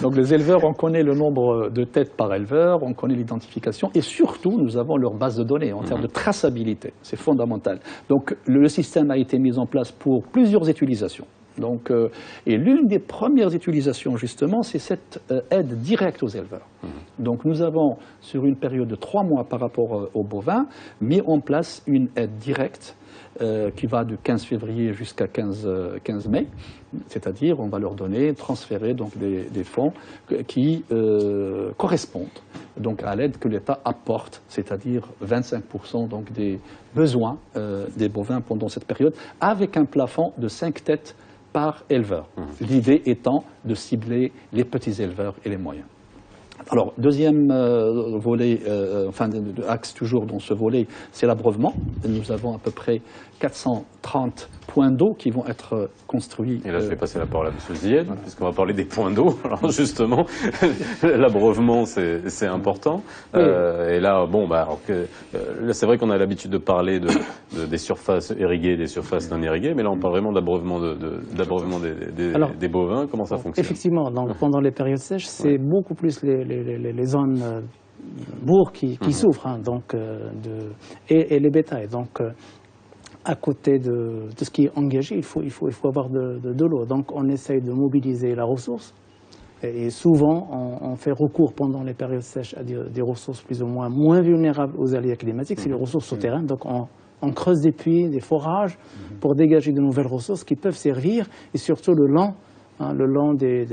Donc les éleveurs, on connaît le nombre de têtes par éleveur, on connaît l'identification et surtout nous avons leur base de données en termes de traçabilité. C'est fondamental. Donc le système a été mis en place pour plusieurs utilisations. Donc, et l'une des premières utilisations, justement, c'est cette aide directe aux éleveurs. Donc, nous avons, sur une période de 3 mois par rapport aux bovins, mis en place une aide directe qui va du 15 février jusqu'à 15 mai. C'est-à-dire, on va leur donner, transférer donc, des fonds qui correspondent donc, à l'aide que l'État apporte, c'est-à-dire 25% donc, des besoins des bovins pendant cette période, avec un plafond de 5 têtes par éleveur. L'idée étant de cibler les petits éleveurs et les moyens. Alors, deuxième volet, axe toujours dans ce volet, c'est l'abreuvement. Nous avons à peu près 430 points d'eau qui vont être construits. Et là, je vais passer la parole à M. Zied, puisqu'on va parler des points d'eau. Alors justement, l'abreuvement, c'est important. Oui. Et là, bon, là, c'est vrai qu'on a l'habitude de parler des surfaces irriguées, des surfaces non irriguées, mais là, on parle vraiment d'abreuvement des bovins. Comment ça fonctionne? Effectivement, donc, pendant les périodes sèches, c'est beaucoup plus les zones bourgs qui souffrent, hein, donc, et les bétails. Donc, à côté de ce qui est engagé, il faut avoir de l'eau. Donc on essaye de mobiliser la ressource. Et souvent, on fait recours pendant les périodes sèches à des ressources plus ou moins vulnérables aux aléas climatiques. C'est les ressources souterraines. Donc on creuse des puits, des forages pour dégager de nouvelles ressources qui peuvent servir, et surtout le long des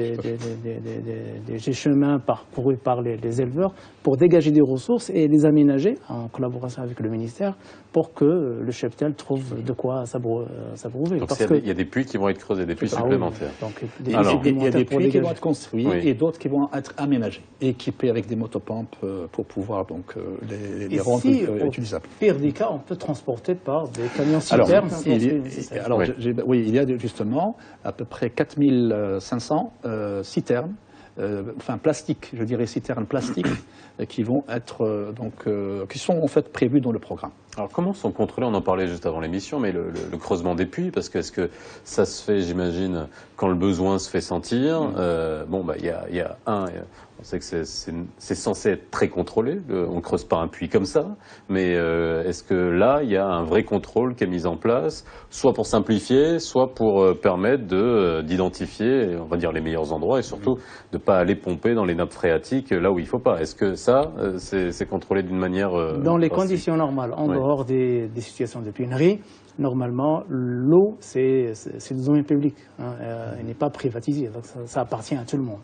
chemins parcourus par les éleveurs, pour dégager des ressources et les aménager en collaboration avec le ministère pour que le cheptel trouve de quoi s'abreuver. Donc il y a des puits qui vont être creusés, des puits supplémentaires. Donc, il y a des puits qui vont être construits et d'autres qui vont être aménagés, équipés avec des motopompes pour pouvoir donc, les rendre utilisables. Pire des cas, on peut transporter par des camions citernes. Il y a justement à peu près 4500 citernes, plastiques, je dirais citernes plastiques, qui vont être qui sont en fait prévues dans le programme. Alors comment sont contrôlés, on en parlait juste avant l'émission, mais le creusement des puits, parce que est-ce que ça se fait, j'imagine, quand le besoin se fait sentir? On sait que c'est censé être très contrôlé, on ne creuse pas un puits comme ça, mais est-ce que là, il y a un vrai contrôle qui est mis en place, soit pour simplifier, soit pour permettre d'identifier, on va dire, les meilleurs endroits, et surtout de ne pas aller pomper dans les nappes phréatiques là où il ne faut pas? Est-ce que ça, c'est contrôlé d'une manière... dans les conditions normales, dehors des situations de pénurie, normalement, l'eau, c'est du domaine public. Elle n'est pas privatisée, donc ça appartient à tout le monde.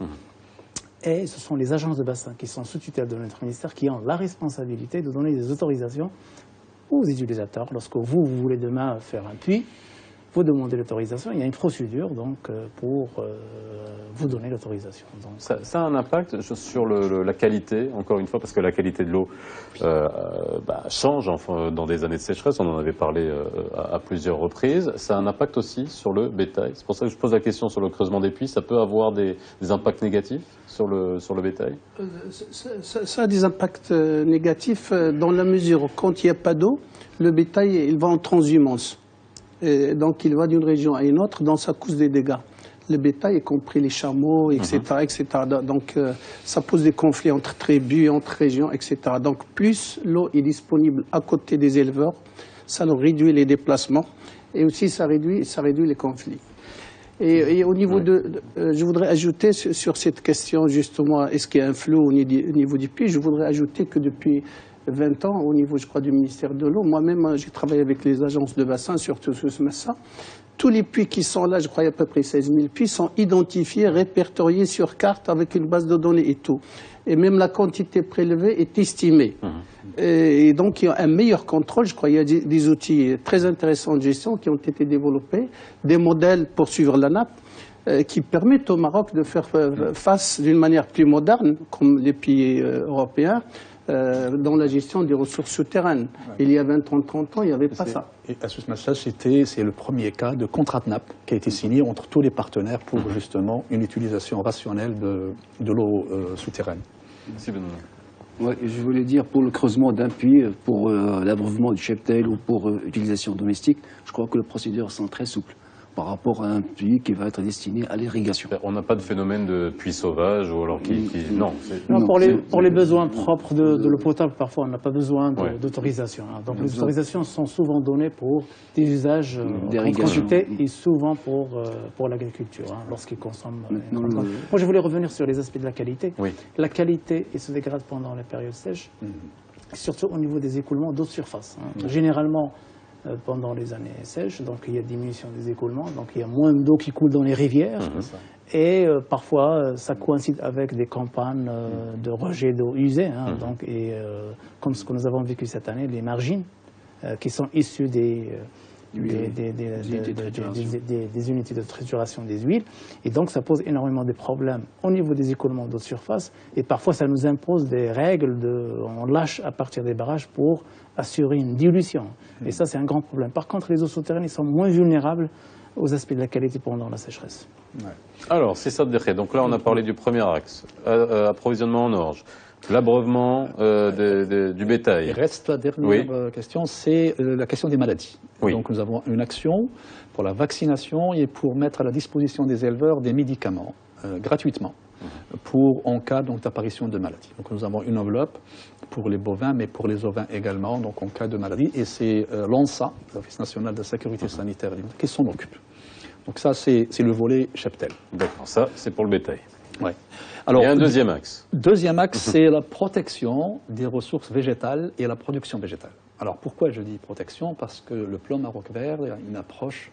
Et ce sont les agences de bassin qui sont sous tutelle de notre ministère qui ont la responsabilité de donner des autorisations aux utilisateurs. Lorsque vous voulez demain faire un puits, vous demandez l'autorisation. Il y a une procédure donc, pour vous donner l'autorisation. Ça a un impact sur la qualité, encore une fois, parce que la qualité de l'eau change dans des années de sécheresse. On en avait parlé à plusieurs reprises. Ça a un impact aussi sur le bétail. C'est pour ça que je pose la question sur le creusement des puits. Ça peut avoir des impacts négatifs sur le bétail? Ça a des impacts négatifs dans la mesure où quand il n'y a pas d'eau, le bétail il va en transhumance. Et donc il va d'une région à une autre, donc ça cause des dégâts. Le bétail, y compris les chameaux, etc. etc. Donc ça pose des conflits entre tribus, entre régions, etc. Donc plus l'eau est disponible à côté des éleveurs, ça leur réduit les déplacements et aussi ça réduit les conflits. Et au niveau je voudrais ajouter sur cette question justement, est-ce qu'il y a un flou au niveau du puits, je voudrais ajouter que depuis 20 ans, au niveau, je crois, du ministère de l'eau. Moi-même, j'ai travaillé avec les agences de bassin, surtout sur ce bassin. Tous les puits qui sont là, je crois, il y a à peu près 16 000 puits, sont identifiés, répertoriés sur carte avec une base de données et tout. Et même la quantité prélevée est estimée. Et donc, il y a un meilleur contrôle. Je crois qu'il y a des outils très intéressants de gestion qui ont été développés, des modèles pour suivre la nappe, qui permettent au Maroc de faire face d'une manière plus moderne, comme les pays européens, dans la gestion des ressources souterraines. Il y a 20, 30 ans, il n'y avait pas ça. Et à ce massage, c'est le premier cas de contrat de nappe qui a été signé entre tous les partenaires pour justement une utilisation rationnelle de l'eau souterraine. Merci Benoît. Ouais, je voulais dire, pour le creusement d'un puits, pour l'abreuvement du cheptel ou pour utilisation domestique, je crois que les procédures sont très souples par rapport à un puits qui va être destiné à l'irrigation. On n'a pas de phénomène de puits sauvage ou alors non. Non, pour les besoins propres de l'eau potable, parfois on n'a pas besoin d'autorisation. Donc les autorisations sont souvent données pour des usages en quantité et souvent pour l'agriculture, lorsqu'ils consomment. Moi je voulais revenir sur les aspects de la qualité. Oui. La qualité elle se dégrade pendant les périodes sèches, surtout au niveau des écoulements d'eau de surface. Généralement, pendant les années sèches, donc il y a diminution des écoulements, donc il y a moins d'eau qui coule dans les rivières, et parfois ça coïncide avec des campagnes de rejet d'eau usée, donc, comme ce que nous avons vécu cette année, les margines qui sont issues des unités de trituration des huiles, et donc ça pose énormément de problèmes au niveau des écoulements d'eau de surface, et parfois ça nous impose des règles, on lâche à partir des barrages pour assurer une dilution, et ça c'est un grand problème. Par contre, les eaux souterraines ils sont moins vulnérables aux aspects de la qualité pendant la sécheresse. Alors, c'est ça de décret. Donc là, on a parlé du premier axe, approvisionnement en orge, l'abreuvement du bétail. Il reste la dernière question, c'est la question des maladies. Oui. Donc nous avons une action pour la vaccination et pour mettre à la disposition des éleveurs des médicaments gratuitement en cas d'apparition de maladies. Donc nous avons une enveloppe pour les bovins, mais pour les ovins également, donc en cas de maladie, et c'est l'ONSA, l'Office national de la sécurité sanitaire, qui s'en occupe. Donc ça, c'est le volet cheptel. D'accord, ça, c'est pour le bétail. Ouais. Alors, il y a un deuxième axe. Deuxième axe, c'est la protection des ressources végétales et la production végétale. Alors pourquoi je dis protection? Parce que le plan Maroc vert a une approche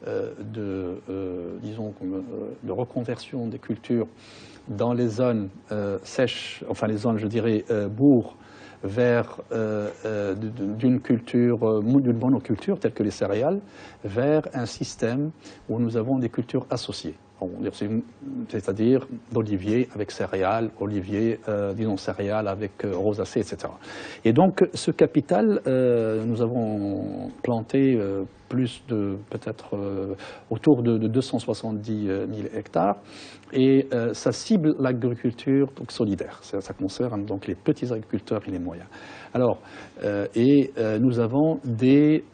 de reconversion des cultures dans les zones sèches, enfin les zones, je dirais, bourgs, vers d'une monoculture telle que les céréales, vers un système où nous avons des cultures associées. C'est-à-dire d'olivier avec céréales, olivier, céréales avec rosacées, etc. Et donc, ce capital, nous avons planté plus de, peut-être, autour de 270 000 hectares, et ça cible l'agriculture solidaire. Ça concerne donc les petits agriculteurs et les moyens. Alors, nous avons des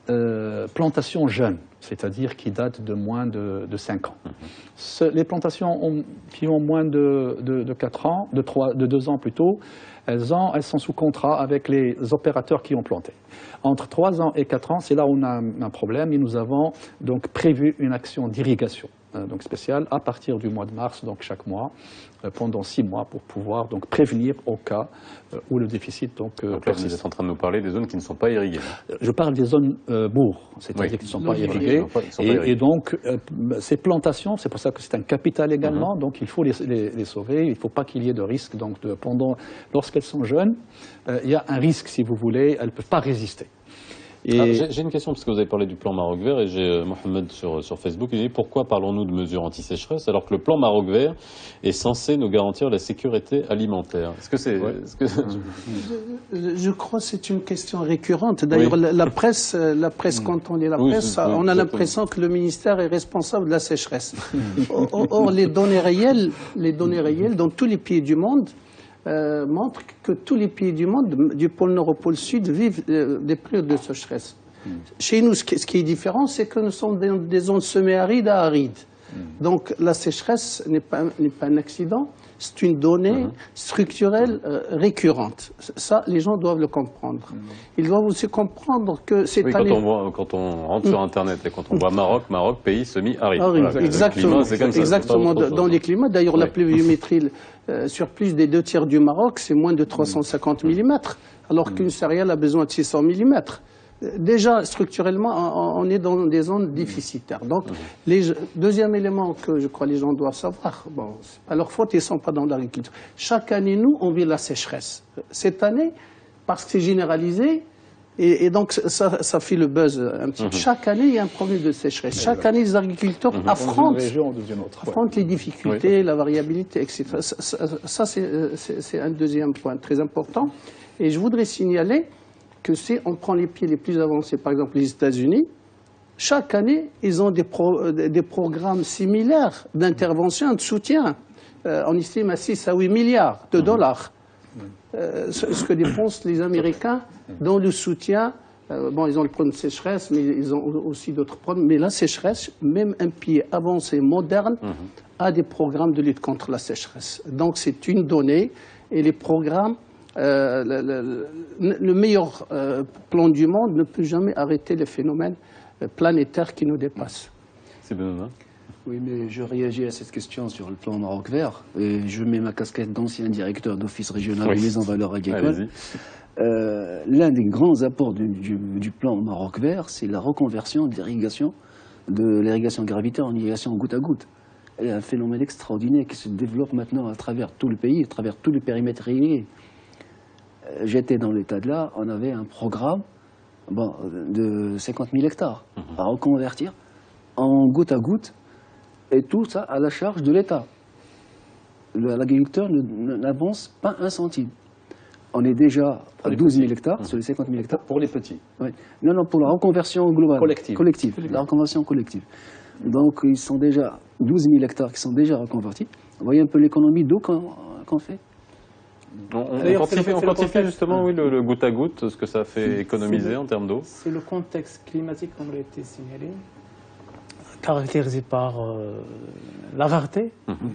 plantations jeunes, c'est-à-dire qui datent de moins de 5 ans. Les plantations qui ont moins de 4 ans, de 2 ans plutôt, elles sont sous contrat avec les opérateurs qui ont planté. Entre 3 ans et 4 ans, c'est là où on a un problème, et nous avons donc prévu une action d'irrigation donc spéciale à partir du mois de mars, donc chaque mois, pendant 6 mois, pour pouvoir donc prévenir au cas où le déficit donc là, vous êtes en train de nous parler des zones qui ne sont pas irriguées. Je parle des zones bourgs, c'est-à-dire qui ne sont pas irriguées. Et donc, ces plantations, c'est pour ça que c'est un capital également, donc il faut les sauver, il ne faut pas qu'il y ait de risque. Donc, lorsqu'elles sont jeunes, il y a un risque, si vous voulez, elles ne peuvent pas résister. J'ai une question, parce que vous avez parlé du plan Maroc vert, et j'ai Mohamed sur Facebook, il dit pourquoi parlons-nous de mesures anti-sécheresse alors que le plan Maroc vert est censé nous garantir la sécurité alimentaire? Est-ce que c'est... Je crois que c'est une question récurrente. D'ailleurs, la presse, quand on lit la presse, on a l'impression que le ministère est responsable de la sécheresse. Or, les données réelles dans tous les pays du monde, montre que tous les pays du monde, du pôle nord au pôle sud, vivent des périodes de sécheresse. Chez nous, ce qui est différent, c'est que nous sommes dans des zones semi-arides à arides. Donc la sécheresse n'est pas un accident, c'est une donnée structurelle récurrente. Ça, les gens doivent le comprendre. Ils doivent aussi comprendre que cette année... Quand on rentre sur Internet et quand on voit Maroc, pays semi-aride. Voilà, exactement, dans les climats. D'ailleurs, la pluviométrie sur plus des 2 tiers du Maroc, c'est moins de 350 mm, alors qu'une céréale a besoin de 600 mm. Déjà, structurellement, on est dans des zones déficitaires. Donc, deuxième élément que je crois les gens doivent savoir, c'est pas leur faute, ils ne sont pas dans l'agriculture. Chaque année, nous, on vit la sécheresse. Cette année, parce que c'est généralisé, et donc ça fait le buzz un petit peu. Chaque année, il y a un problème de sécheresse. Chaque année, les agriculteurs affrontent les difficultés, la variabilité, etc. Ça c'est un deuxième point très important. Et je voudrais signaler que si on prend les pays les plus avancés, par exemple les États-Unis, chaque année, ils ont des programmes similaires d'intervention, de soutien. On estime à 6 à 8 milliards de dollars ce que dépensent les Américains dans le soutien. Bon, ils ont le problème de sécheresse, mais ils ont aussi d'autres problèmes. Mais la sécheresse, même un pays avancé, moderne, a des programmes de lutte contre la sécheresse. Donc c'est une donnée et les programmes, le meilleur plan du monde ne peut jamais arrêter les phénomènes planétaires qui nous dépassent. C'est Benoît. Oui, mais je réagis à cette question sur le plan Maroc vert et je mets ma casquette d'ancien directeur d'office régional de mise en valeur agricole. L'un des grands apports du plan Maroc vert, c'est la reconversion de l'irrigation gravitaire en irrigation goutte à goutte. Il y a un phénomène extraordinaire qui se développe maintenant à travers tout le pays, à travers tous les périmètres irrigués. J'étais dans l'état de là, on avait un programme de 50 000 hectares à reconvertir en goutte à goutte, et tout ça à la charge de l'État. L'agriculteur n'avance pas un centime. On est déjà à 12 000 hectares sur les 50 000 hectares. Pour les petits. Oui. Non, pour la reconversion globale. Collective. La reconversion collective. Donc, ils sont déjà 12 000 hectares qui sont déjà reconvertis. Vous voyez un peu l'économie d'eau qu'on fait. On quantifie justement oui, le goutte à goutte, ce que ça fait économiser en termes d'eau. C'est le contexte climatique, comme l'a été signalé, caractérisé par la rareté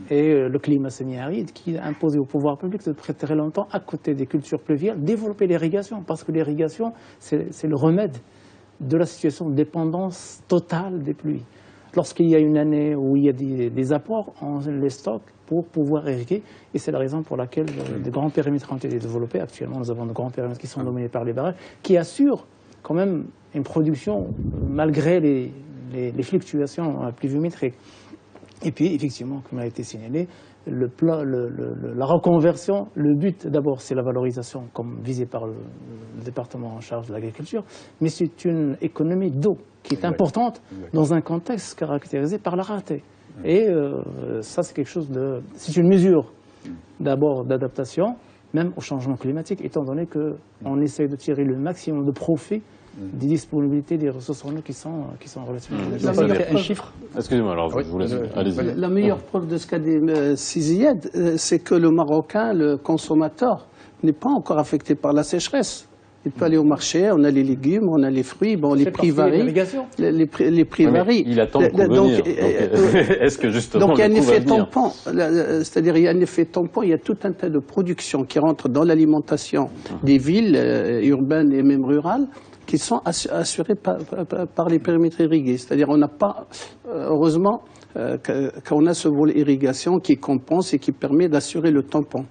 et le climat semi-aride qui a imposé au pouvoir public de très longtemps, à côté des cultures pluviales, développer l'irrigation. Parce que l'irrigation, c'est le remède de la situation de dépendance totale des pluies. Lorsqu'il y a une année où il y a des apports, on les stocke pour pouvoir irriguer. Et c'est la raison pour laquelle des grands périmètres ont été développés. Actuellement, nous avons de grands périmètres qui sont dominés par les barrages, qui assurent quand même une production malgré les fluctuations pluviométriques. Et puis, effectivement, comme a été signalé, la reconversion, le but d'abord c'est la valorisation comme visé par le département en charge de l'agriculture, mais c'est une économie d'eau qui est importante dans un contexte caractérisé par la rareté. Et ça c'est quelque chose c'est une mesure d'abord d'adaptation, même au changement climatique, étant donné qu'on essaye de tirer le maximum de profit des disponibilités des ressources en eau qui sont relativement Un chiffre. Excusez-moi, alors je vous laisse. Allez-y. La meilleure preuve de ce qu'a dit Siziyed, c'est que le Marocain, le consommateur, n'est pas encore affecté par la sécheresse. Il peut aller au marché, on a les légumes, on a les fruits, bon, les prix varient. Les prix varient. Il attend le coup venir. Est-ce que justement donc il y a un le coup va effet venir tampon, c'est-à-dire il y a un effet tampon, il y a tout un tas de productions qui rentrent dans l'alimentation des villes urbaines et même rurales, qui sont assurés par les périmètres irrigués. C'est-à-dire on n'a pas, heureusement, qu'on a ce volet irrigation qui compense et qui permet d'assurer le tampon.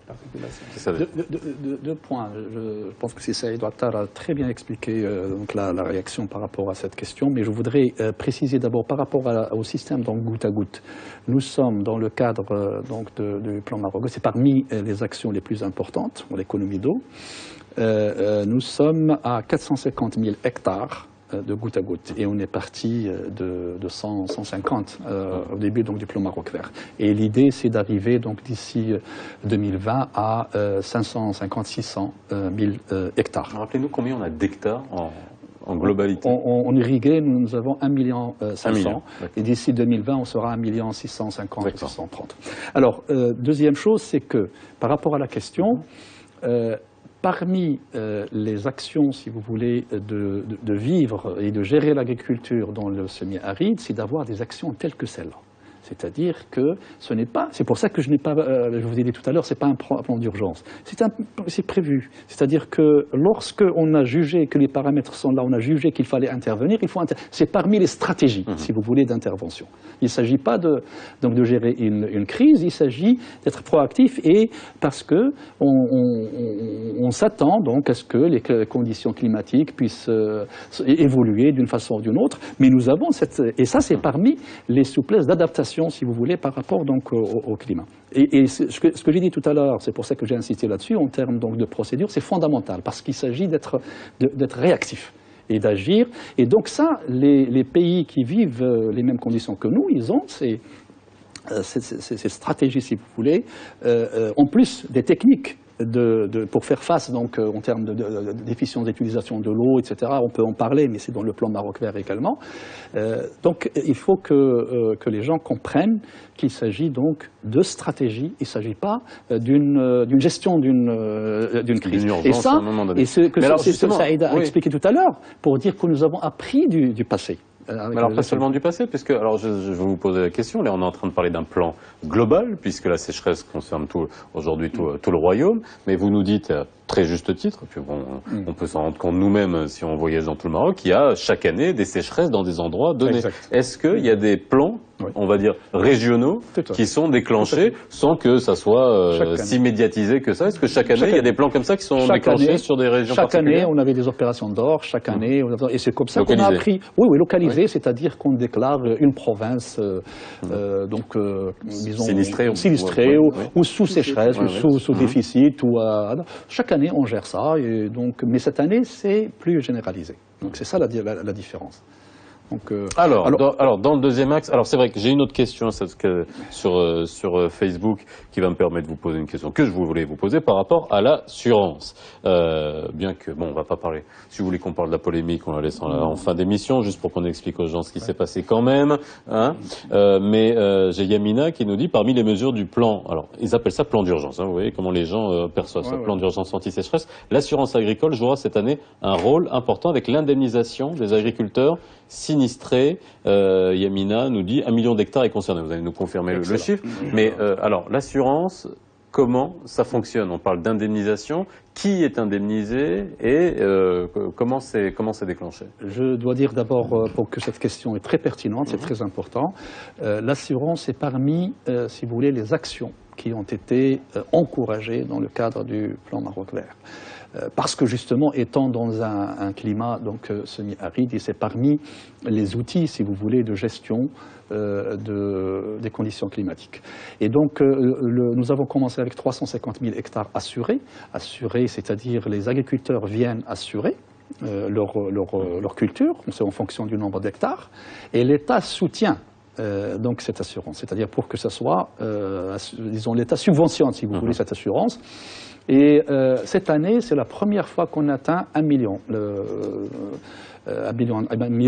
Deux points. Je pense que Saïd Ouattar a très bien expliqué donc la réaction par rapport à cette question, mais je voudrais préciser d'abord par rapport au système donc, goutte à goutte. Nous sommes dans le cadre du plan Maroc. C'est parmi les actions les plus importantes pour l'économie d'eau. Nous sommes à 450 000 hectares de goutte à goutte et on est parti de 150 au début donc, du plan Maroc vert. Et l'idée c'est d'arriver donc d'ici 2020 à 550-600 000 hectares. Rappelez-nous combien on a d'hectares en globalité. On irriguait, nous avons 1,5 million et d'ici 2020 on sera à 1,650 630. Alors deuxième chose c'est que par rapport à la question parmi les actions, si vous voulez, de vivre et de gérer l'agriculture dans le semi-aride, c'est d'avoir des actions telles que celle-là. C'est-à-dire que ce n'est pas, c'est pour ça que je n'ai pas, je vous ai dit tout à l'heure, c'est pas un plan d'urgence. C'est prévu. C'est-à-dire que lorsque on a jugé que les paramètres sont là, on a jugé qu'il fallait intervenir, c'est parmi les stratégies, si vous voulez, d'intervention. Il ne s'agit pas de gérer une crise, il s'agit d'être proactif et parce que on s'attend donc à ce que les conditions climatiques puissent évoluer d'une façon ou d'une autre. Mais nous avons et ça c'est parmi les souplesses d'adaptation, si vous voulez, par rapport donc au climat. Et ce que j'ai dit tout à l'heure, c'est pour ça que j'ai insisté là-dessus, en termes donc de procédure, c'est fondamental, parce qu'il s'agit d'être réactif et d'agir. Et donc ça, les pays qui vivent les mêmes conditions que nous, ils ont ces stratégies, si vous voulez, en plus des techniques pour faire face donc en termes d'efficience d'utilisation de l'eau, etc. On peut en parler, mais c'est dans le plan Maroc Vert également. Donc il faut que les gens comprennent qu'il s'agit donc de stratégie. Il ne s'agit pas d'une gestion d'une crise. Et ça, à un moment donné. C'est ce que Saïd a expliqué tout à l'heure, pour dire que nous avons appris du passé. Alors pas seulement du passé, puisque alors je vais vous poser la question. Là, on est en train de parler d'un plan global, puisque la sécheresse concerne aujourd'hui tout le royaume. Mais vous nous dites, à très juste titre, puis bon, on peut s'en rendre compte nous-mêmes si on voyage dans tout le Maroc, il y a chaque année des sécheresses dans des endroits donnés. Est-ce qu'il y a des plans, on va dire régionaux, qui sont déclenchés sans que ça soit si médiatisé que ça? Est-ce que chaque année, il y a des plans comme ça qui sont déclenchés sur des régions particulières? Chaque année, on avait des opérations d'or, chaque année, et c'est comme ça qu'on a appris. Oui, localisé, c'est-à-dire qu'on déclare une province, disons, sinistrée, ou sous sécheresse, ou sous déficit, ou chaque année, on gère ça, et donc, mais cette année, c'est plus généralisé. Donc c'est ça la différence. Donc, alors, dans le deuxième axe, alors c'est vrai que j'ai une autre question sur Facebook qui va me permettre de vous poser une question que je voulais vous poser par rapport à l'assurance. Bien que, bon, on va pas parler, si vous voulez qu'on parle de la polémique, on la laisse en fin d'émission, juste pour qu'on explique aux gens ce qui s'est passé quand même. Hein. Mais j'ai Yamina qui nous dit, parmi les mesures du plan, alors ils appellent ça plan d'urgence, hein, vous voyez comment les gens perçoivent ça, plan d'urgence anti-sécheresse, l'assurance agricole jouera cette année un rôle important avec l'indemnisation des agriculteurs sinistrés. Yamina nous dit 1 million d'hectares est concerné. Vous allez nous confirmer le chiffre. Mais alors, l'assurance, comment ça fonctionne? On parle d'indemnisation. Qui est indemnisé et comment c'est déclenché? Je dois dire d'abord pour que cette question est très pertinente, c'est très important. L'assurance est parmi, si vous voulez, les actions qui ont été encouragées dans le cadre du plan Maroc Vert. Parce que justement, étant dans un climat donc semi-aride, et c'est parmi les outils, si vous voulez, de gestion des conditions climatiques. Et donc, nous avons commencé avec 350 000 hectares assurés. Assurés, c'est-à-dire les agriculteurs viennent assurer leur culture, c'est en fonction du nombre d'hectares, et l'État soutient donc cette assurance, c'est-à-dire pour que ce soit, disons, l'État subventionne, si vous voulez, cette assurance. Et cette année, c'est la première fois qu'on atteint 1 million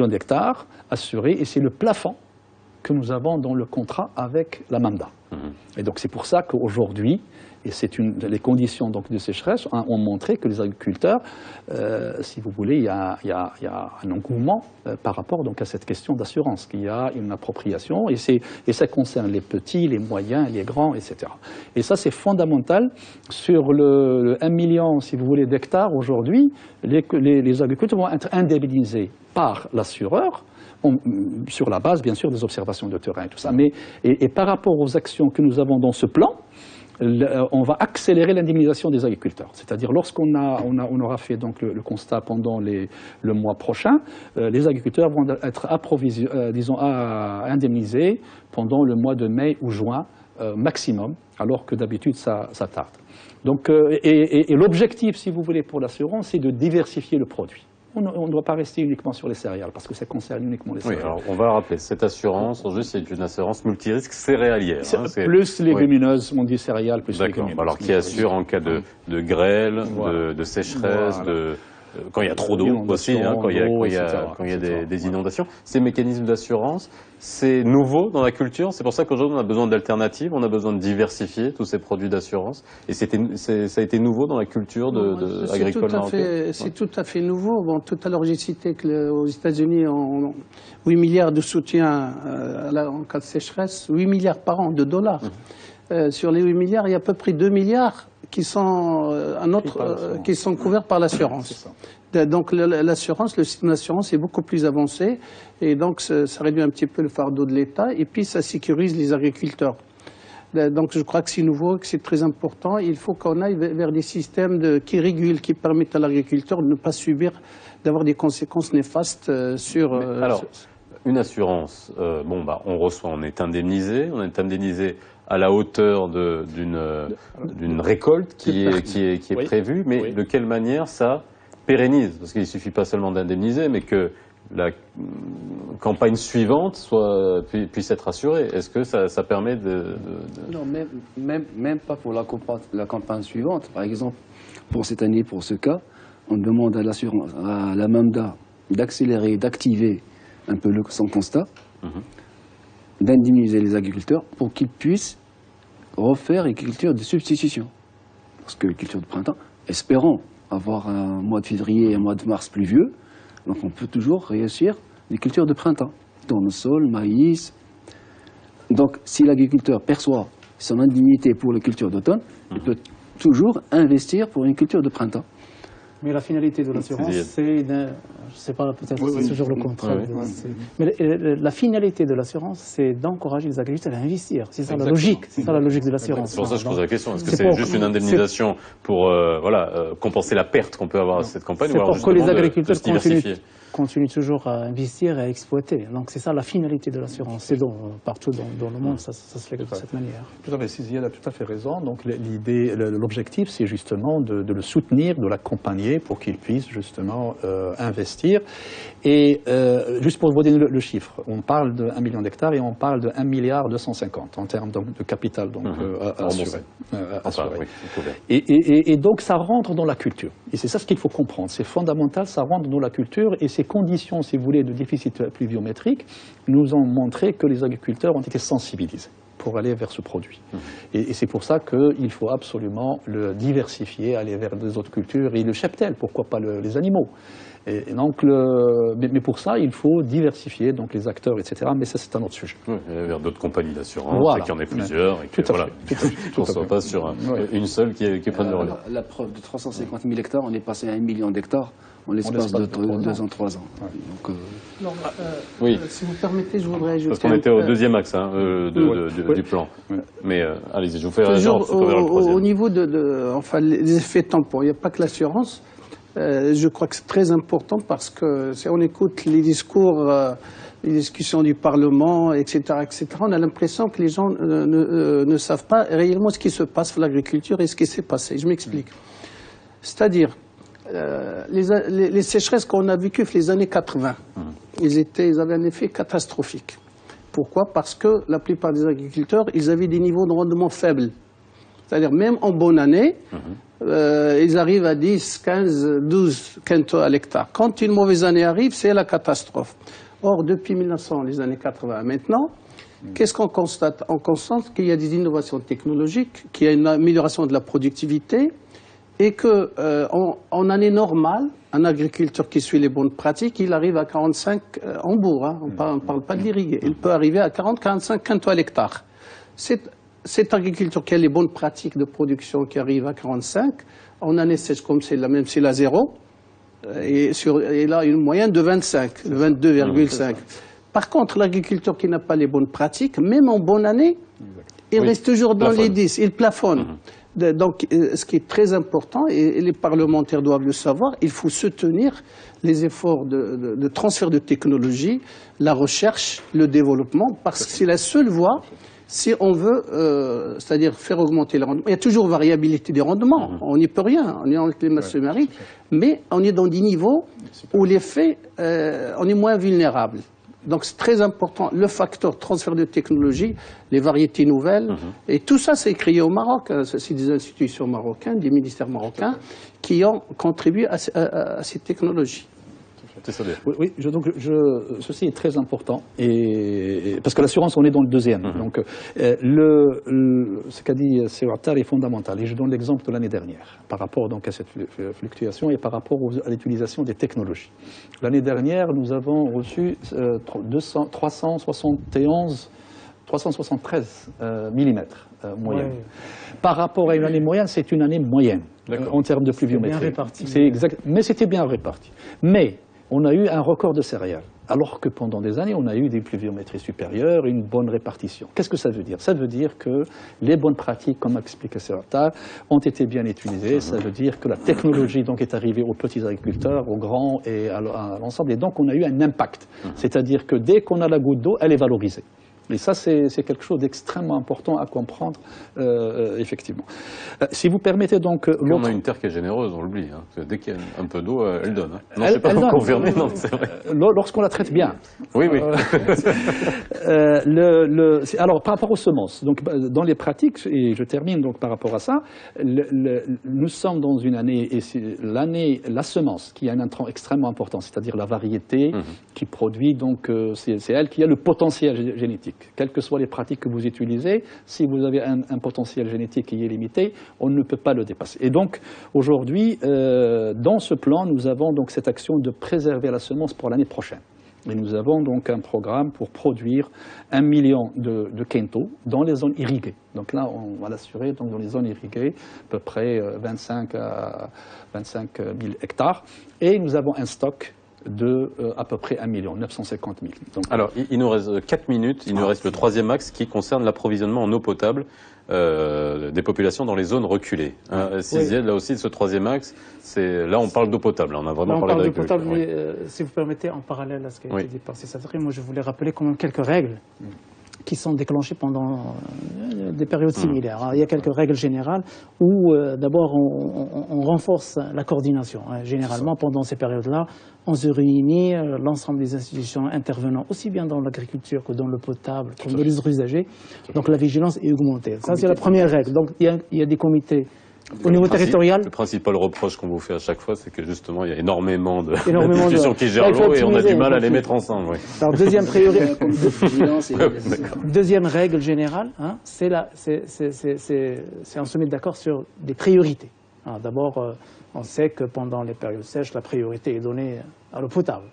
d'hectares assurés, et c'est le plafond que nous avons dans le contrat avec la MAMDA. Et donc c'est pour ça qu'aujourd'hui, et les conditions donc, de sécheresse ont montré que les agriculteurs, si vous voulez, il y a un engouement par rapport donc, à cette question d'assurance, qu'il y a une appropriation, et ça concerne les petits, les moyens, les grands, etc. Et ça, c'est fondamental. Sur le 1 million, si vous voulez, d'hectares aujourd'hui, les agriculteurs vont être indemnisés par l'assureur, sur la base, bien sûr, des observations de terrain et tout ça. Et par rapport aux actions que nous avons dans ce plan, on va accélérer l'indemnisation des agriculteurs. C'est-à-dire, lorsqu'on aura fait donc, le constat pendant le mois prochain, les agriculteurs vont être indemnisés pendant le mois de mai ou juin maximum, alors que d'habitude, ça tarde. Donc, et l'objectif, si vous voulez, pour l'assurance, c'est de diversifier le produit. On ne doit pas rester uniquement sur les céréales, parce que ça concerne uniquement les céréales. Oui, alors on va rappeler, cette assurance, c'est une assurance multirisque céréalière. Plus légumineuses, on dit céréales, plus légumineuses. Alors qui assure en cas de grêle, de sécheresse, quand il y a trop d'eau aussi, quand il y a des inondations. Ces mécanismes d'assurance, c'est nouveau dans la culture. C'est pour ça qu'aujourd'hui, on a besoin d'alternatives, on a besoin de diversifier tous ces produits d'assurance. Et ça a été nouveau dans la culture agricole marocaine. C'est tout à fait nouveau. Bon, tout à l'heure, j'ai cité qu'aux États-Unis, on 8 milliards de soutien en cas de sécheresse, 8 milliards par an de dollars. Sur les 8 milliards, il y a à peu près 2 milliards qui sont couverts par l'assurance. Donc l'assurance, le système d'assurance est beaucoup plus avancé, et donc ça réduit un petit peu le fardeau de l'État, et puis ça sécurise les agriculteurs. Donc je crois que c'est nouveau, que c'est très important. Il faut qu'on aille vers des systèmes qui régulent, qui permettent à l'agriculteur de ne pas subir, d'avoir des conséquences néfastes sur... Alors, une assurance, on reçoit, on est indemnisé à la hauteur d'une récolte qui est prévue, mais de quelle manière ça pérennise? Parce qu'il ne suffit pas seulement d'indemniser, mais que la campagne suivante puisse être assurée? Est-ce que ça permet de... Non, même pas pour la campagne suivante. Par exemple, pour cette année, pour ce cas, on demande à la MAMDA d'accélérer, d'activer un peu son constat, d'indemniser les agriculteurs pour qu'ils puissent refaire une culture de substitution. Parce que culture de printemps, espérons avoir un mois de février et un mois de mars pluvieux, donc on peut toujours réussir des cultures de printemps, tournesol, maïs. Donc si l'agriculteur perçoit son indemnité pour les cultures d'automne, il peut toujours investir pour une culture de printemps. Mais la finalité de l'assurance, c'est, je ne sais pas, peut-être c'est toujours le contraire. Mais la finalité de l'assurance, c'est d'encourager les agriculteurs à investir. C'est ça la logique. C'est ça la logique de l'assurance. C'est pour ça que je pose la question. Est-ce que c'est juste une indemnisation pour compenser la perte qu'on peut avoir à cette campagne, c'est ou alors pour que les agriculteurs continuent toujours à investir et à exploiter. Donc c'est ça la finalité de l'assurance. C'est partout dans le monde, ça se fait de cette manière. Tout à fait, Siziel a tout à fait raison. Donc l'idée, l'objectif, c'est justement de le soutenir, de l'accompagner pour qu'il puisse justement investir. Et juste pour vous donner le chiffre, on parle de 1 million d'hectares et on parle de 1,250 milliard en termes de capital assuré. Et donc ça rentre dans la culture. Et c'est ça ce qu'il faut comprendre. C'est fondamental, ça rentre dans la culture et ces conditions, si vous voulez, de déficit pluviométrique nous ont montré que les agriculteurs ont été sensibilisés pour aller vers ce produit. Et c'est pour ça qu'il faut absolument le diversifier, aller vers des autres cultures et le cheptel, pourquoi pas les animaux. Et donc, mais pour ça, il faut diversifier donc les acteurs, etc. Mais ça, c'est un autre sujet. Oui, vers d'autres compagnies d'assurance, et qu'il y en ait plusieurs, et que qu'on ne soit pas sur une seule qui prenne le relais. La preuve de 350 000 hectares, on est passé à 1 million d'hectares en l'espace de 2 ans, 3 ans. Donc, oui. Si vous permettez, je voudrais ajouter... Parce qu'on était au deuxième axe du plan. Mais allez-y, je vous fais au niveau des effets tampons, il n'y a pas que l'assurance. Je crois que c'est très important parce que si on écoute les discours, les discussions du Parlement, etc., on a l'impression que les gens ne savent pas réellement ce qui se passe dans l'agriculture et ce qui s'est passé. Je m'explique. C'est-à-dire, les sécheresses qu'on a vécues les années 80, ils avaient un effet catastrophique. Pourquoi? Parce que la plupart des agriculteurs, ils avaient des niveaux de rendement faibles. C'est-à-dire, même en bonne année, ils arrivent à 10, 15, 12 quintaux à l'hectare. Quand une mauvaise année arrive, c'est la catastrophe. Or, depuis 1900, les années 80 maintenant, qu'est-ce qu'on constate? On constate qu'il y a des innovations technologiques, qu'il y a une amélioration de la productivité, et qu'en année normale, un agriculteur qui suit les bonnes pratiques, il arrive à 45 en bourg. On ne parle pas de l'irriguer. Il peut arriver à 40-45 quintaux à l'hectare. Cet agriculteur qui a les bonnes pratiques de production qui arrive à 45, en année sèche comme c'est la même, c'est la 0, et là une moyenne de 25, 22,5. Par contre, l'agriculteur qui n'a pas les bonnes pratiques, même en bonne année, il reste toujours dans les 10, il plafonne. Donc, ce qui est très important, et les parlementaires doivent le savoir, il faut soutenir les efforts de transfert de technologie, la recherche, le développement, parce que c'est la seule voie. Si on veut, c'est-à-dire faire augmenter le rendement, il y a toujours variabilité des rendements, on n'y peut rien, on est en climat sous-marin, mais on est dans des niveaux où l'effet, on est moins vulnérable. Donc c'est très important, le facteur transfert de technologie, les variétés nouvelles, et tout ça c'est créé au Maroc, c'est des institutions marocaines, des ministères marocains qui ont contribué à ces technologies. Oui, ceci est très important, parce que l'assurance, on est dans le deuxième. Donc, ce qu'a dit Sewattar est fondamental. Et je donne l'exemple de l'année dernière, par rapport donc, à cette fluctuation et par rapport à l'utilisation des technologies. L'année dernière, nous avons reçu 373 mm moyenne. Par rapport à une année moyenne, c'est une année moyenne en termes de pluviométrie. Bien réparti. Mais c'était bien réparti. Mais on a eu un record de céréales, alors que pendant des années, on a eu des pluviométries supérieures, une bonne répartition. Qu'est-ce que ça veut dire? Ça veut dire que les bonnes pratiques, comme expliqué Sewattar, ont été bien utilisées. Ça veut dire que la technologie donc, est arrivée aux petits agriculteurs, aux grands et à l'ensemble. Et donc, on a eu un impact. C'est-à-dire que dès qu'on a la goutte d'eau, elle est valorisée. Et ça, c'est quelque chose d'extrêmement important à comprendre, effectivement. Si vous permettez donc... On a une terre qui est généreuse, on l'oublie. Hein. Dès qu'il y a un peu d'eau, elle donne. Hein. Non, je ne sais pas vous confirmer, non, c'est vrai. Lorsqu'on la traite bien. Oui, oui. Alors, par rapport aux semences, donc, dans les pratiques, et je termine donc par rapport à ça, nous sommes dans une année, et c'est la semence qui a un intrant extrêmement important, c'est-à-dire la variété qui produit, donc c'est elle qui a le potentiel génétique. Quelles que soient les pratiques que vous utilisez, si vous avez un potentiel génétique qui est limité, on ne peut pas le dépasser. Et donc, aujourd'hui, dans ce plan, nous avons donc cette action de préserver la semence pour l'année prochaine. Et nous avons donc un programme pour produire 1 million de Kento dans les zones irriguées. Donc là, on va l'assurer dans les zones irriguées, à peu près 25 000 hectares. Et nous avons un stock de à peu près 1 950 000. Donc, alors, il nous reste 4 minutes, il nous reste le troisième axe qui concerne l'approvisionnement en eau potable des populations dans les zones reculées. Sizied, là aussi, ce troisième axe, là on parle d'eau potable, on a vraiment parlé d'agriculture. On parle d'eau potable, mais si vous permettez, en parallèle à ce qui a été dit par Cissatri, moi je voulais rappeler quand même quelques règles qui sont déclenchées pendant des périodes similaires. Alors, il y a quelques règles générales où d'abord on renforce la coordination. Généralement, pendant ces périodes-là, on se réunit, l'ensemble des institutions intervenant aussi bien dans l'agriculture que dans le potable, comme dans les autres usagers. Donc la vigilance est augmentée. Ça, c'est la première règle. Donc il y a des comités au niveau territorial. Le principal reproche qu'on vous fait à chaque fois, c'est que justement, il y a énormément d'institutions qui gèrent l'eau et on a du mal à les mettre ensemble. Oui. Alors, deuxième règle générale, c'est on se met d'accord sur des priorités. D'abord, on sait que pendant les périodes sèches, la priorité est donnée à l'eau potable,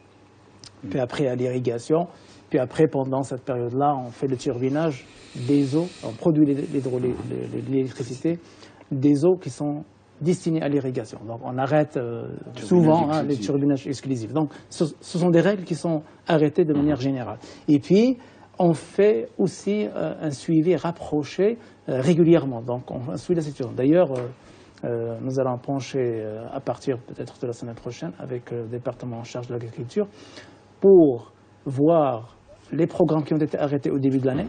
puis après à l'irrigation, puis après, pendant cette période-là, on fait le turbinage des eaux, on produit l'électricité des eaux qui sont destinées à l'irrigation. Donc on arrête souvent les turbinages exclusifs. Donc ce sont des règles qui sont arrêtées de manière générale. Et puis on fait aussi un suivi rapproché régulièrement. Donc on suit la situation. D'ailleurs, nous allons pencher à partir peut-être de la semaine prochaine avec le département en charge de l'agriculture pour voir les programmes qui ont été arrêtés au début de l'année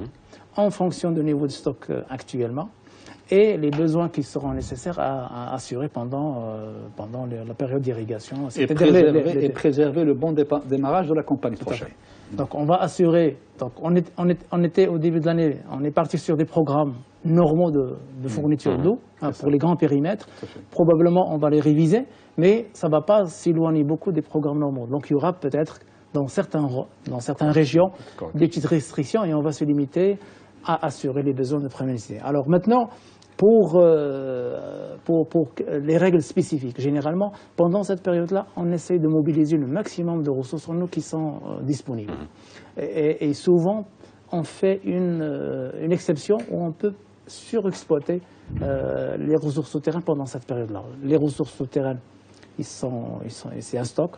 en fonction du niveau de stock actuellement et les besoins qui seront nécessaires à assurer pendant la période d'irrigation. Et préserver le bon démarrage de la campagne prochaine. Donc on va assurer, donc on était au début de l'année, on est parti sur des programmes normaux de fourniture d'eau pour les grands périmètres. Probablement on va les réviser, mais ça ne va pas s'éloigner beaucoup des programmes normaux. Donc il y aura peut-être dans certaines régions des petites restrictions et on va se limiter à assurer les besoins de première nécessité. Alors maintenant, pour les règles spécifiques, généralement, pendant cette période-là, on essaie de mobiliser le maximum de ressources en eau qui sont disponibles. Et souvent, on fait une exception où on peut surexploiter les ressources souterraines pendant cette période-là. Les ressources souterraines, c'est un stock.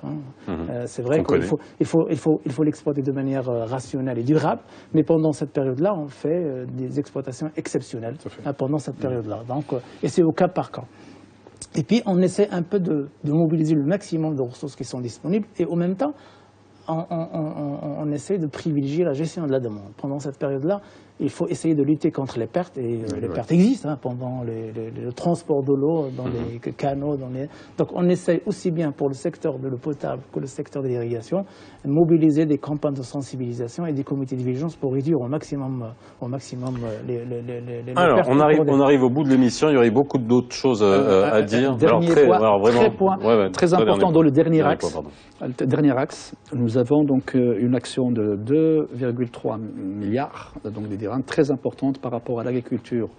C'est vrai qu'il faut l'exploiter de manière rationnelle et durable, mais pendant cette période-là, on fait des exploitations exceptionnelles pendant cette période-là. Et c'est au cas par cas. Et puis, on essaie un peu de mobiliser le maximum de ressources qui sont disponibles et en même temps, on essaie de privilégier la gestion de la demande. Pendant cette période-là, il faut essayer de lutter contre les pertes, et les pertes existent pendant le transport de l'eau dans les canaux. Donc on essaie aussi bien pour le secteur de l'eau potable que le secteur de l'irrigation, mobiliser des campagnes de sensibilisation et des comités de vigilance pour réduire au maximum les Alors, pertes. on arrive au bout de l'émission, il y aurait beaucoup d'autres choses à dire. Très important dans le dernier axe. Nous avons donc une action de 2,3 milliards, donc des dirhams, très importante par rapport à l'agriculture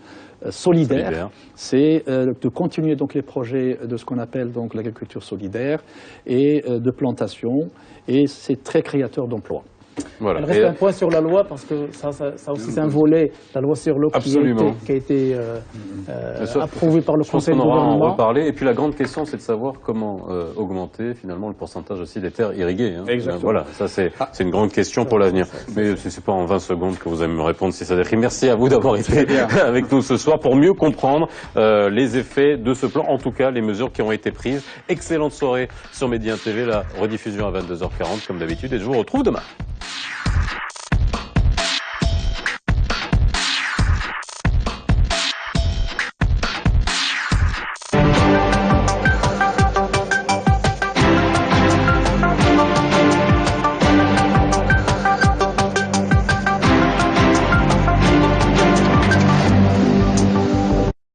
solidaire. C'est de continuer donc les projets de ce qu'on appelle donc l'agriculture solidaire et de plantation, et c'est très créateur d'emplois. Voilà. Il reste un point sur la loi, parce que ça aussi c'est un volet, la loi sur l'eau qui a été approuvée par le Conseil du gouvernement. On en reparler. Et puis la grande question, c'est de savoir comment augmenter finalement le pourcentage aussi des terres irriguées. Voilà, ça c'est une grande question pour l'avenir. Mais c'est pas en 20 secondes que vous allez me répondre, si ça décrit. Merci à vous d'avoir été avec nous ce soir pour mieux comprendre les effets de ce plan, en tout cas les mesures qui ont été prises. Excellente soirée sur Média TV, la rediffusion à 22h40 comme d'habitude, et je vous retrouve demain.